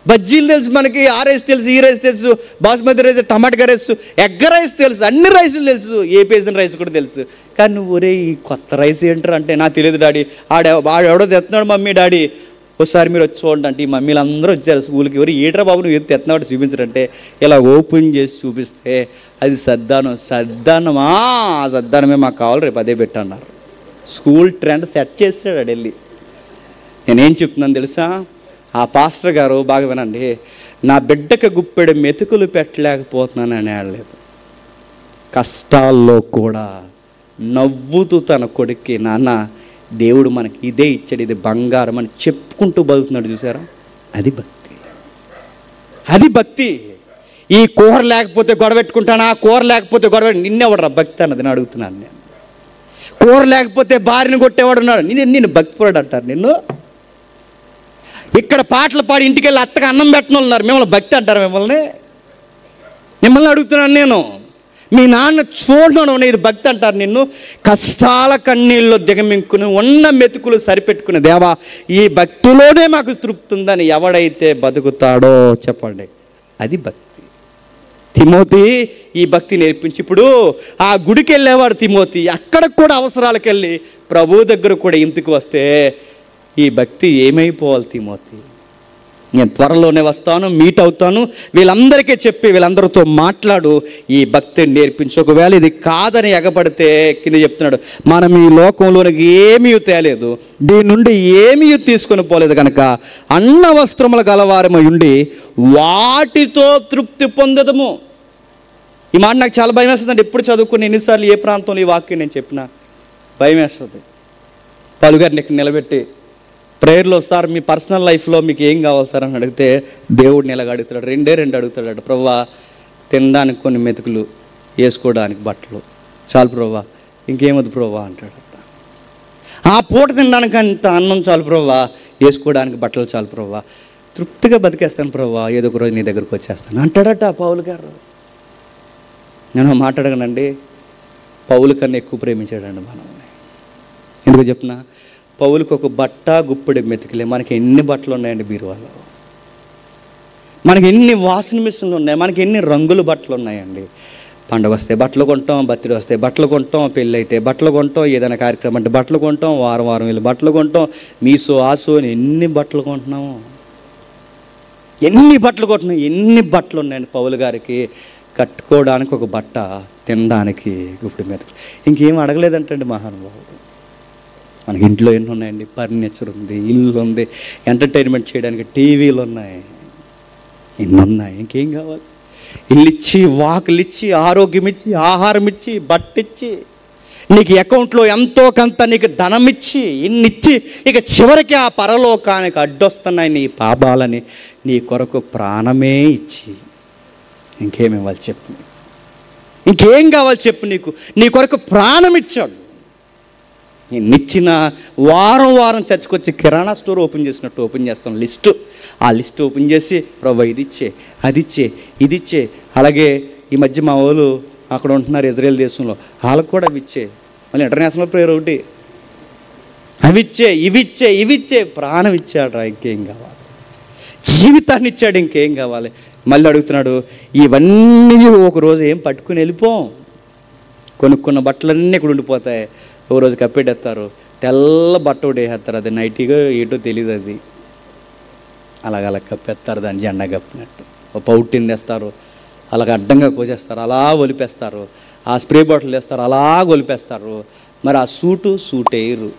బజ్జీలు తెలుసు మనకి, ఆ రైస్ తెలుసు, ఈ రైస్ తెలుసు, బాస్మతి రైస్, టమాటా రైస్, ఎగ్ రైస్ తెలుసు, అన్ని రైసులు తెలుసు, ఏ పేసిన రైస్ కూడా తెలుసు, కానీ నువ్వు ఒరే ఈ కొత్త రైస్ ఏంటారు అంటే, నాకు తెలియదు డాడీ, ఆడెవడో తెస్తున్నాడు మమ్మీ, డాడీ ఒకసారి మీరు వచ్చి చూడండి అంటే. ఈ మమ్మీలు అందరూ వచ్చారు స్కూల్కి. ఎవరు ఏట్రా బాబు నువ్వు ఏది తెస్తున్నాడు చూపించారంటే, ఇలా ఓపెన్ చేసి చూపిస్తే అది సద్దానమా, ఆ సద్దానమే మాకు కావాలి, రేపు అదే పెట్టన్నారు. స్కూల్ ట్రెండ్ సెట్ చేస్తాడు ఆడు వెళ్ళి. నేనేం చెప్తున్నాను తెలుసా, ఆ పాస్టర్ గారు బాగా వినండి, నా బిడ్డకి గుప్పెడు మెతుకులు పెట్టలేకపోతున్నాను అని అనలేదు. కష్టాల్లో కూడా నవ్వుతూ తన కొడుక్కి, నాన్న దేవుడు మనకి ఇదే ఇచ్చాడు, ఇది బంగారం అని చెప్పుకుంటూ బతుకుతున్నాడు చూసారా, అది భక్తి. అది భక్తి. ఈ కూర లేకపోతే గొడవెట్టుకుంటాను, ఆ కూర లేకపోతే గొడవ, నిన్నెవడరా భక్తి అన్నది నేను అడుగుతున్నాను. నేను కూర లేకపోతే భార్యను కొట్టేవాడు ఉన్నాడు, నిన్ను భక్తిపరుడు అంటారు నిన్ను. ఇక్కడ పాటలు పాడి ఇంటికి వెళ్ళి అత్తగా అన్నం పెట్టిన ఉన్నారు, మిమ్మల్ని భక్తి అంటారు? మిమ్మల్ని అడుగుతున్నాను నేను. మీ నాన్న చూడడం ఇది భక్తి అంటారు నిన్ను? కష్టాల కన్నీళ్ళు దిగమింకుని ఉన్న మెతుకులు సరిపెట్టుకుని, దేవా ఈ భక్తిలోనే మాకు తృప్తి ఉందని ఎవడైతే బతుకుతాడో చెప్పండి, అది భక్తి. తిమోతి ఈ భక్తి నేర్పించి, ఇప్పుడు ఆ గుడికి వెళ్ళేవాడు తిమోతి, అక్కడికి కూడా అవసరాలకు వెళ్ళి ప్రభు దగ్గర కూడా ఇంటికి వస్తే ఈ భక్తి ఏమైపోవాలి? తిమోతి, నేను త్వరలోనే వస్తాను, మీట్ అవుతాను, వీళ్ళందరికీ చెప్పి వీళ్ళందరితో మాట్లాడు, ఈ భక్తిని నేర్పించు. ఒకవేళ ఇది కాదని ఎగపడితే కింద చెప్తున్నాడు, మనం ఈ లోకంలోనికి ఏమీ తేలేదు, దీని నుండి ఏమీ తీసుకొని పోలేదు కనుక అన్న వస్త్రముల గలవారమై ఉండి వాటితో తృప్తి పొందదము. ఈ మాట నాకు చాలా భయం వేస్తుంది అండి. ఎప్పుడు చదువుకుని ఎన్నిసార్లు ఏ ప్రాంతంలో ఈ వాక్యం నేను చెప్పినా భయం వేస్తుంది. పలుగారిని ఇక్కడ నిలబెట్టి ప్రేయర్లో, సార్ మీ పర్సనల్ లైఫ్లో మీకు ఏం కావాలి సార్ అని అడిగితే దేవుడిని ఎలాగ అడుగుతాడు? రెండు అడుగుతాడు. ప్రభువా తినడానికి కొన్ని మెతుకులు, వేసుకోవడానికి బట్టలు చాలు ప్రభువా, ఇంకేమొద్దు ప్రభువా అంటాడు. ఆ పూట తినడానికి అంత అన్నం చాలు ప్రభువా, వేసుకోవడానికి బట్టలు చాలు ప్రభువా, తృప్తిగా బతికేస్తాను ప్రభువా, ఏదో ఒక రోజు నీ దగ్గరకు వచ్చేస్తాను అంటాడట పౌలు గారు. నేను మాట్లాడగనండి, పౌలు కన్నా ఎక్కువ ప్రేమించాడండి మనల్ని. ఎందుకు చెప్పిన, పౌలుకి ఒక బట్ట గుప్పెడు మెతికిలే, మనకి ఎన్ని బట్టలు ఉన్నాయండి బీరువాలో, మనకి ఎన్ని వాషింగ్ మిషన్లు ఉన్నాయి, మనకి ఎన్ని రంగుల బట్టలు ఉన్నాయండి. పండుగ వస్తే బట్టలు కొంటాం, బర్త్డే వస్తే బట్టలు కొంటాం, పెళ్ళి అయితే బట్టలు కొంటాం, ఏదైనా కార్యక్రమం అంటే బట్టలు కొంటాం, వారం వెళ్ళి బట్టలు కొంటాం, మీసో ఆసో అని ఎన్ని బట్టలు కొంటున్నాము, ఎన్ని బట్టలు ఉన్నాయండి పౌలు గారికి. కట్టుకోవడానికి ఒక బట్ట, తినడానికి గుప్పెడు మెతుకులు, ఇంకేం అడగలేదంటండి మహానుభావుడు. మనకి ఇంట్లో ఎన్ని ఉన్నాయండి, ఫర్నిచర్ ఉంది, ఇల్లు ఉంది, ఎంటర్టైన్మెంట్ చేయడానికి టీవీలు ఉన్నాయి, ఎన్ని ఉన్నాయి, ఇంకేం కావాలి? ఇల్లు ఇచ్చి, వాకులు ఇచ్చి, ఆరోగ్యం ఇచ్చి, ఆహారం ఇచ్చి, బట్ట ఇచ్చి, నీకు అకౌంట్లో ఎంతో కొంత నీకు ధనం ఇచ్చి, ఇన్నిచ్చి, ఇక చివరికి ఆ పరలోకానికి అడ్డొస్తున్నాయి నీ పాపాలని నీ కొరకు ప్రాణమే ఇచ్చి, ఇంకేం ఇవ్వాలి చెప్పు? ఇంకేం కావాలి చెప్పు? నీ కొరకు ప్రాణం ఇచ్చాడు. నిచ్చిన వారం చర్చకొచ్చి కిరాణా స్టోర్ ఓపెన్ చేసినట్టు ఓపెన్ చేస్తాం లిస్టు. ఆ లిస్ట్ ఓపెన్ చేసి ప్రభు ఇది ఇచ్చే. అలాగే ఈ మధ్య మా వాళ్ళు అక్కడ ఉంటున్నారు ఇజ్రాయెల్ దేశంలో, వాళ్ళకు కూడా అవి ఇచ్చే. మళ్ళీ ఇంటర్నేషనల్ ప్రేయర్ ఒకటి, ఇవిచ్చే. ప్రాణం ఇచ్చాడు, ఇంకేం కావాలి? జీవితాన్ని ఇచ్చాడు, ఇంకేం కావాలి? మళ్ళీ అడుగుతున్నాడు, ఇవన్నీ ఒకరోజు ఏం పట్టుకుని వెళ్ళిపోం, కొనుక్కున్న బట్టలన్నీ ఇక్కడ ఉండిపోతాయి, ఒక రోజు కప్పెట్టేస్తారు, తెల్ల బట్ట ఒకటి వేసేస్తారు, అది నైట్గా ఏటో తెలియదు, అది అలాగ కప్పేస్తారు, దాన్ని జెండా కప్పినట్టు. ఒక పౌట్టిని తెస్తారు, అలాగ అడ్డంగా కోసేస్తారు, అలా ఒలిపేస్తారు, ఆ స్ప్రే బాటిల్ తెస్తారు, అలా ఒలిపేస్తారు. మరి ఆ సూట్ వేయరు,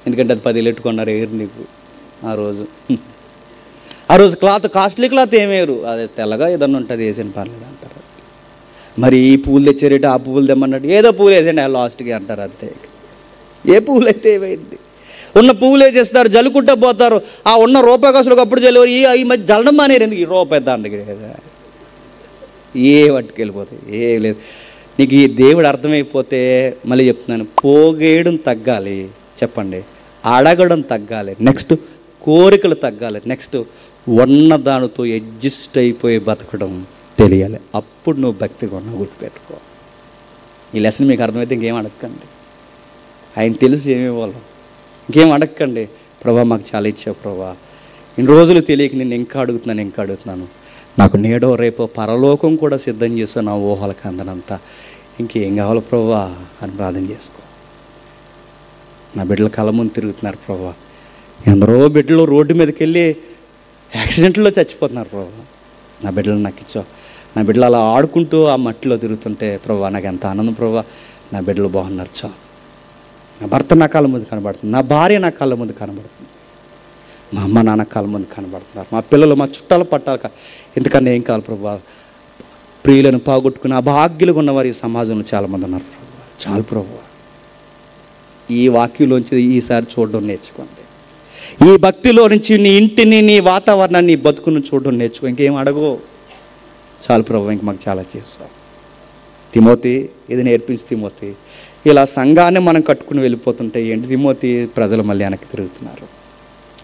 ఎందుకంటే అది 10 ఎట్టుకున్నారు, వేయరు నీకు ఆ రోజు క్లాత్, కాస్ట్లీ క్లాత్ ఏమేరు, అదే తెల్లగా ఏదన్నా ఉంటుంది, వేసిన పర్లేదు అంటారు. మరి ఈ పువ్వులు తెచ్చారేట, ఆ పువ్వులు తెమ్మన్నట్టు ఏదో పువ్వులు వేసేయండి లాస్ట్కి అంటారు, అంతే. ఏ పువ్వులు అయితే ఏమైంది? ఉన్న పువ్వులు వేసేస్తారు, జల్లుకుంటూ పోతారు. ఆ ఉన్న రూపాయి కాసులకు అప్పుడు జల్లు, ఈ మధ్య జల్లడం మానేరు, ఎందుకు? ఈ రూపాయి దండకి ఏ పట్టుకెళ్ళిపోతాయి, ఏం లేదు. నీకు ఈ దేవుడు అర్థమైపోతే మళ్ళీ చెప్తున్నాను, పోగేయడం తగ్గాలి, చెప్పండి, అడగడం తగ్గాలి, నెక్స్ట్ కోరికలు తగ్గాలి, నెక్స్ట్ ఉన్న దానితో అడ్జస్ట్ అయిపోయి బతకడం తెలియాలి. అప్పుడు నువ్వు భక్తిగా ఉన్నావు, గుర్తుపెట్టుకో. ఈ లెసన్ మీకు అర్థమైతే ఇంకేం అడగకండి, ఆయన తెలుసు ఏమివ్వాలి, ఇంకేం అడగకండి. ప్రభా మాకు చాలా ఇచ్చావు ప్రభా, ఇన్ని రోజులు తెలియక నేను ఇంకా అడుగుతున్నాను, నాకు నేడో రేపో పరలోకం కూడా సిద్ధం చేస్తాను, నా ఊహలకు అందనంతా, ఇంకేం కావాలి ప్రభా అని ప్రార్థన చేసుకో. నా బిడ్డలు కళ్ళ ముందు తిరుగుతున్నారు ప్రభా, ఎందరో బిడ్డలు రోడ్డు మీదకి వెళ్ళి యాక్సిడెంట్లో చచ్చిపోతున్నారు ప్రభా, నా బిడ్డలు నాకు ఇచ్చావు. నా బిడ్డలు అలా ఆడుకుంటూ ఆ మట్టిలో తిరుగుతుంటే ప్రభా నాకు ఎంత ఆనందం ప్రభా, నా బిడ్డలు బాగున్నారు చాలు. నా భర్త నా కళ్ళ ముందు కనబడుతుంది, నా భార్య నా కళ్ళ ముందు కనబడుతుంది, మా అమ్మ నాన్న కళ్ళ ముందు కనబడుతున్నారు, మా పిల్లలు మా చుట్టాలు పట్టాలి, ఎందుకన్నా ఏం కావాలి ప్రభా? ప్రియులను పోగొట్టుకుని అభాగ్యులుగా ఉన్నవారు ఈ సమాజంలో చాలామంది ఉన్నారు ప్రభా, చాలు ప్రభా. ఈ వాక్యంలోంచి ఈసారి చూడడం నేర్చుకోండి, ఈ భక్తిలో నుంచి నీ ఇంటిని, నీ వాతావరణాన్ని, నీ బతుకును చూడడం నేర్చుకో. ఇంకేం అడగో, చాలు ప్రభు, ఇంక మాకు చాలా చేస్తాం. తిమోతి ఇది నేర్పించి, తిమోతి ఇలా సంఘాన్ని మనం కట్టుకుని వెళ్ళిపోతుంటే ఏంటి తిమోతి, ప్రజలు మళ్ళీ వెనక్కి తిరుగుతున్నారు.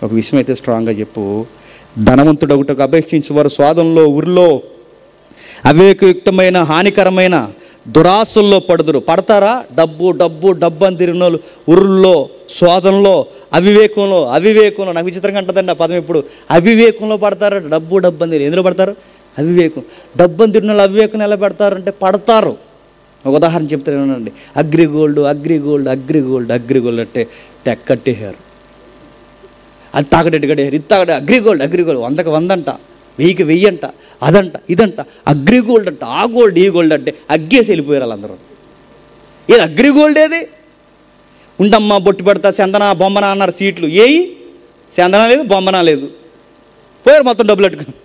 ఒక విషయం అయితే స్ట్రాంగ్గా చెప్పు. ధనవంతుడు ఒకటకు అపేక్షించేవారు స్వాదంలో ఉరిలో అవివేకయుక్తమైన హానికరమైన దురాశల్లో పడతారా? డబ్బు డబ్బు డబ్బు అని తిరిగిన వాళ్ళు ఉరుల్లో, స్వాదంలో, అవివేకంలో నాకు విచిత్రంగా అంటుందండి ఆ పదం. ఇప్పుడు అవివేకంలో పడతారా? డబ్బు డబ్బు అని తిరిగి ఎందులో పడతారు? అవివేకం. డబ్బు అని తిరిగిన వాళ్ళు అవివేకం ఎలా పెడతారు అంటే పడతారు. ఒక ఉదాహరణ చెప్తారేమోనండి. అగ్రిగోల్డ్ అంటే తెక్కట్టేశారు, అది తాకటెట్టు కట్టేశారు, ఇది తాకట అగ్రిగోల్డ్ 100కి 100 అంట, 1000కి 1000 అంట, అదంట ఇదంట, అగ్రిగోల్డ్ అంట, ఆ గోల్డ్ ఈ గోల్డ్ అంటే అగ్గేసి వెళ్ళిపోయారు వాళ్ళందరూ. ఏది అగ్రిగోల్డ్ ఏది? ఉండమ్మా బొట్టు పెడతా చందన బొమ్మన అన్నారు సీట్లు. ఏయి చందన లేదు బొమ్మన లేదు, పోయారు మొత్తం డబ్బులు పెట్టుకుని.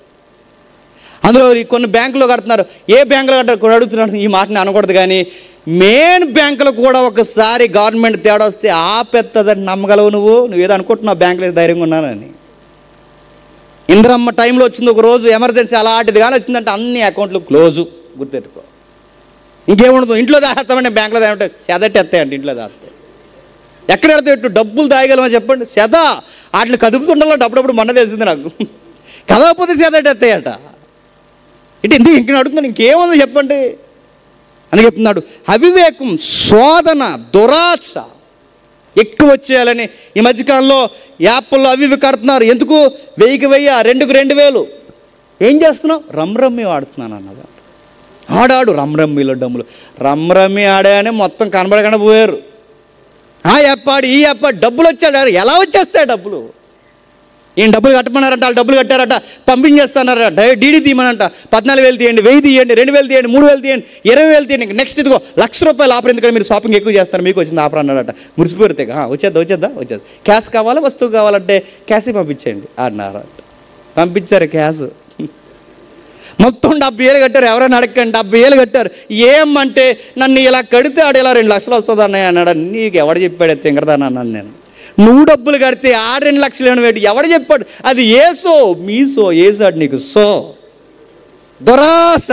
అందులో కొన్ని బ్యాంకులో కడుతున్నారు. ఏ బ్యాంకులో కట్టారు అడుగుతున్నాడు. ఈ మాటని అనకూడదు కానీ మెయిన్ బ్యాంకులో కూడా ఒకసారి గవర్నమెంట్ తేడా వస్తే ఆపెత్తదని నమ్మగలవు నువ్వు ఏదో అనుకుంటున్నావు బ్యాంకులో ధైర్యంగా ఉన్నానని. ఇంద్రమ్మ టైంలో వచ్చింది ఒక రోజు ఎమర్జెన్సీ, అలాంటిది కానీ వచ్చిందంటే అన్ని అకౌంట్లు క్లోజు, గుర్తెట్టుకో. ఇంకేముండదు, ఇంట్లో దాస్తామంటే బ్యాంకులో దాంటాయి, సెదట్టేస్తాయంటే ఇంట్లో దాస్తాయి. ఎక్కడ ఎడతాయి డబ్బులు దాయగలమని చెప్పండి. వాటిని కదుపుతుండాలో అప్పుడప్పుడు మొన్న తెలిసింది నాకు, కదకపోతే సెదట్టేస్తాయట. ఇంక అడుగుతున్నాను, ఇంకేముంది చెప్పండి అని చెప్తున్నాడు. అవివేకం, శోధన, దురాశ ఎక్కువ వచ్చేయాలని ఈ మధ్యకాలంలో యాప్ల్లో అవి కడుతున్నారు. ఎందుకు? 1000కి 1000, 2కి 2000. ఏం చేస్తున్నావు? రమ్రమ్మి ఆడుతున్నాను అన్నది. ఆడాడు రమ్రమ్మిలో డమ్ములు. రమ్రమ్మి ఆడాయని మొత్తం కనబడకుండా పోయారు. ఆ యాప్ ఆడి ఈ యాప్ ఆడి డబ్బులు వచ్చాడు. ఎలా వచ్చేస్తాయి డబ్బులు? ఈయన డబ్బులు కట్టమన్నారంట, వాళ్ళు డబ్బులు కట్టారట, పంపించేస్తానారట, డీడీ తీయమనంట, 14,000 తీయండి, 1000 తీయండి, 2000 తీయండి, 3000 తీయండి, 20,000 తీయండి, నెక్స్ట్ ఇదిగో ₹1,00,000 ఆఫర్, ఎందుకంటే మీరు షాపింగ్ ఎక్కువ చేస్తారు, మీకు వచ్చింది ఆఫర్ అన్నారట. మురిసిపోతే వచ్చేద్దా క్యాష్ కావాలా వస్తువు కావాలంటే క్యాష్ పంపించేయండి అన్నారట. పంపించారు క్యాష్. మొత్తం 70,000 కట్టారు. ఎవరైనా అడగండి, 70,000 కట్టారు. ఏమంటే నన్ను ఇలా కడితే ఆడ ఇలా 2 లక్షలు వస్తుంది అన్నయ్య అన్నాడు. నీకు ఎవడు చెప్పాడు తింగరదాన్ని అన్నాను నేను. నువ్వు డబ్బులు కడితే ఆ 2 లక్షలు పెట్టి ఎవడు చెప్పాడు? అది ఏసో మీసో ఏసాడు నీకు. సో దురాశ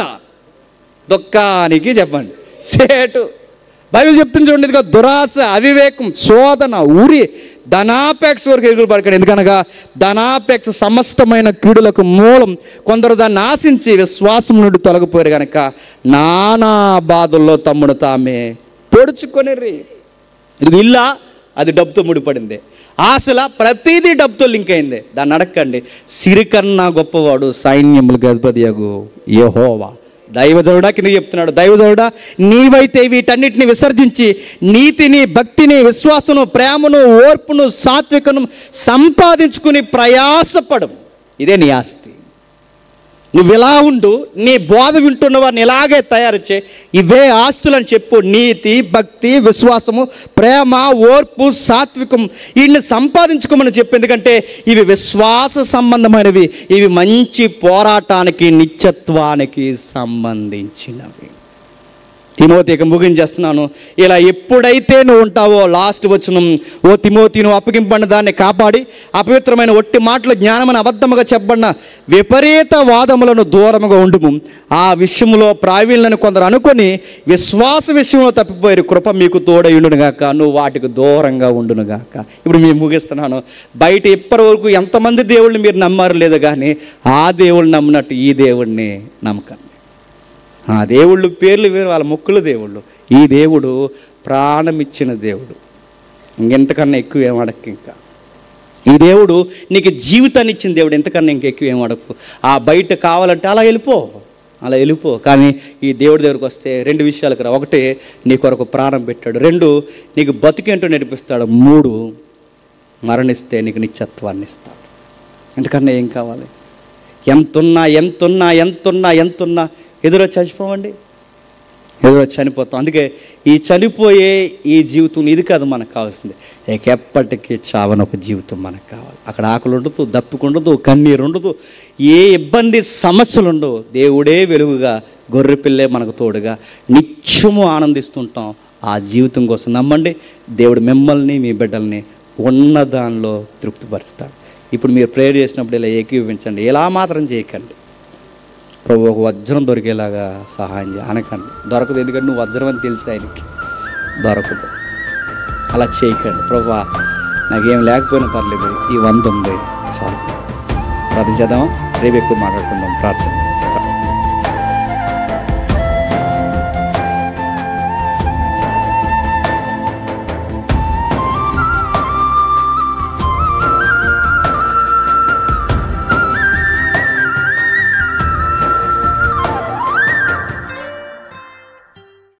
దుఃఖానికి చెప్పండి సేటు. బైబిల్ చెప్తుంది చూడండి, ఇదిగో దురాశ, అవివేకం, శోధన, ఉరి, ధనాపేక్ష వరకు ఎరుగులు పడకండి. ఎందుకనగా ధనాపేక్ష సమస్తమైన కీడులకు మూలం. కొందరు దాన్ని ఆశించి విశ్వాసం నుండి తొలగిపోయారు కనుక నానా బాధల్లో తమ్ముడు తామే పొడుచుకొనిర్రి. ఇది ఇల్లా, అది డబ్బుతో ముడిపడింది. ఆశల ప్రతిదీ డబ్బుతో లింక్ అయింది. దాన్ని అడగండి. సిరికన్నా గొప్పవాడు సైన్యములకు అధిపతియగు యెహోవా. దైవజనుడా కింద చెప్తున్నాడు, దైవజనుడా నీవైతే వీటన్నిటిని విసర్జించి నీతిని, భక్తిని, విశ్వాసను, ప్రేమను, ఓర్పును, సాత్వికను సంపాదించుకుని ప్రయాసపడు. ఇదే నీ ఆస్తి. నువ్వు ఇలా ఉండు, నీ బోధ వింటున్న వారిని ఇలాగే తయారు చేయి. ఇవే ఆస్తులని చెప్పు. నీతి, భక్తి, విశ్వాసము, ప్రేమ, ఓర్పు, సాత్వికం, వీటిని సంపాదించుకోమని చెప్పు. ఎందుకంటే ఇవి విశ్వాస సంబంధమైనవి. ఇవి మంచి పోరాటానికి, నిత్యత్వానికి సంబంధించినవి. తిమోతికి ముగించేస్తున్నాను. ఇలా ఎప్పుడైతే నువ్వు ఉంటావో, లాస్ట్ వచనం, ఓ తిమోతి నువ్వు అప్పగింపబడిన దాన్ని కాపాడి అపవిత్రమైన ఒట్టి మాటలు, జ్ఞానమైన అబద్ధముగా చెప్పబడిన విపరీత వాదములను దూరముగా ఉండుము. ఆ విషయంలో ప్రావీణ్యులను కొందరు అనుకొని విశ్వాస విషయంలో తప్పిపోయారు. కృప మీకు తోడయుండునుగాక. నువ్వు వాటికి దూరంగా ఉండునుగాక. ఇప్పుడు మేము ముగిస్తున్నాను. బయట ఇప్పటి వరకు ఎంతమంది దేవుళ్ళని మీరు నమ్మారు లేదు కానీ ఆ దేవుళ్ళు నమ్మినట్టు ఈ దేవుడిని నమ్మకండి. ఆ దేవుళ్ళు పేర్లు వేరు, వాళ్ళ మొక్కులు దేవుళ్ళు. ఈ దేవుడు ప్రాణమిచ్చిన దేవుడు. ఇంకెంతకన్నా ఎక్కువ ఏం అడక్కు. ఇంకా ఈ దేవుడు నీకు జీవితాన్ని ఇచ్చిన దేవుడు. ఎంతకన్నా ఇంకెక్కువ ఏం అడక్కు. ఆ బయట కావాలంటే అలా వెళ్ళిపో. కానీ ఈ దేవుడి దగ్గరకు వస్తే 2 విషయాలకు రా. 1, నీ కొరకు ప్రాణం పెట్టాడు. 2, నీకు బతికేంటో నేర్పిస్తాడు. 3, మరణిస్తే నీకు నిత్యత్వాన్ని ఇస్తాడు. ఎంతకన్నా ఏం కావాలి? ఎంతున్నా ఎదురొచ్చి చచ్చిపోవండి, ఎదురొచ్చి చనిపోతాం. అందుకే ఈ చనిపోయే ఈ జీవితం ఇది కాదు మనకు కావాల్సింది. ఎప్పటికీ చావని ఒక జీవితం మనకు కావాలి. అక్కడ ఆకలి ఉండదు, దప్పిక ఉండదు, కన్నీరు ఉండదు, ఏ ఇబ్బంది సమస్యలు ఉండవు. దేవుడే వెలుగుగా, గొర్రెపిల్లే మనకు తోడుగా నిత్యము ఆనందిస్తుంటాం. ఆ జీవితం కోసం నమ్మండి. దేవుడు మిమ్మల్ని, మీ బిడ్డల్ని ఉన్న దానిలో తృప్తిపరుస్తాడు. ఇప్పుడు మీరు ప్రేయర్ చేసినప్పుడు ఇలా ఏకీభవించండి. ఎలా మాత్రం చేయకండి. ప్రభు ఒక వజ్రం దొరికేలాగా సహాయం చేయ అనకండి. దొరకదు, ఎందుకంటే నువ్వు వజ్రం అని తెలుసు ఆయనకి. దొరకదు. అలా చేయకండి. ప్రభు నాకేం లేకపోయినా పర్లేదు, ఈ 100 ఉంది చాలు. ప్రార్థన చేద్దామా? రేపు ఎక్కువ మాట్లాడుకుందాం. ప్రార్థన.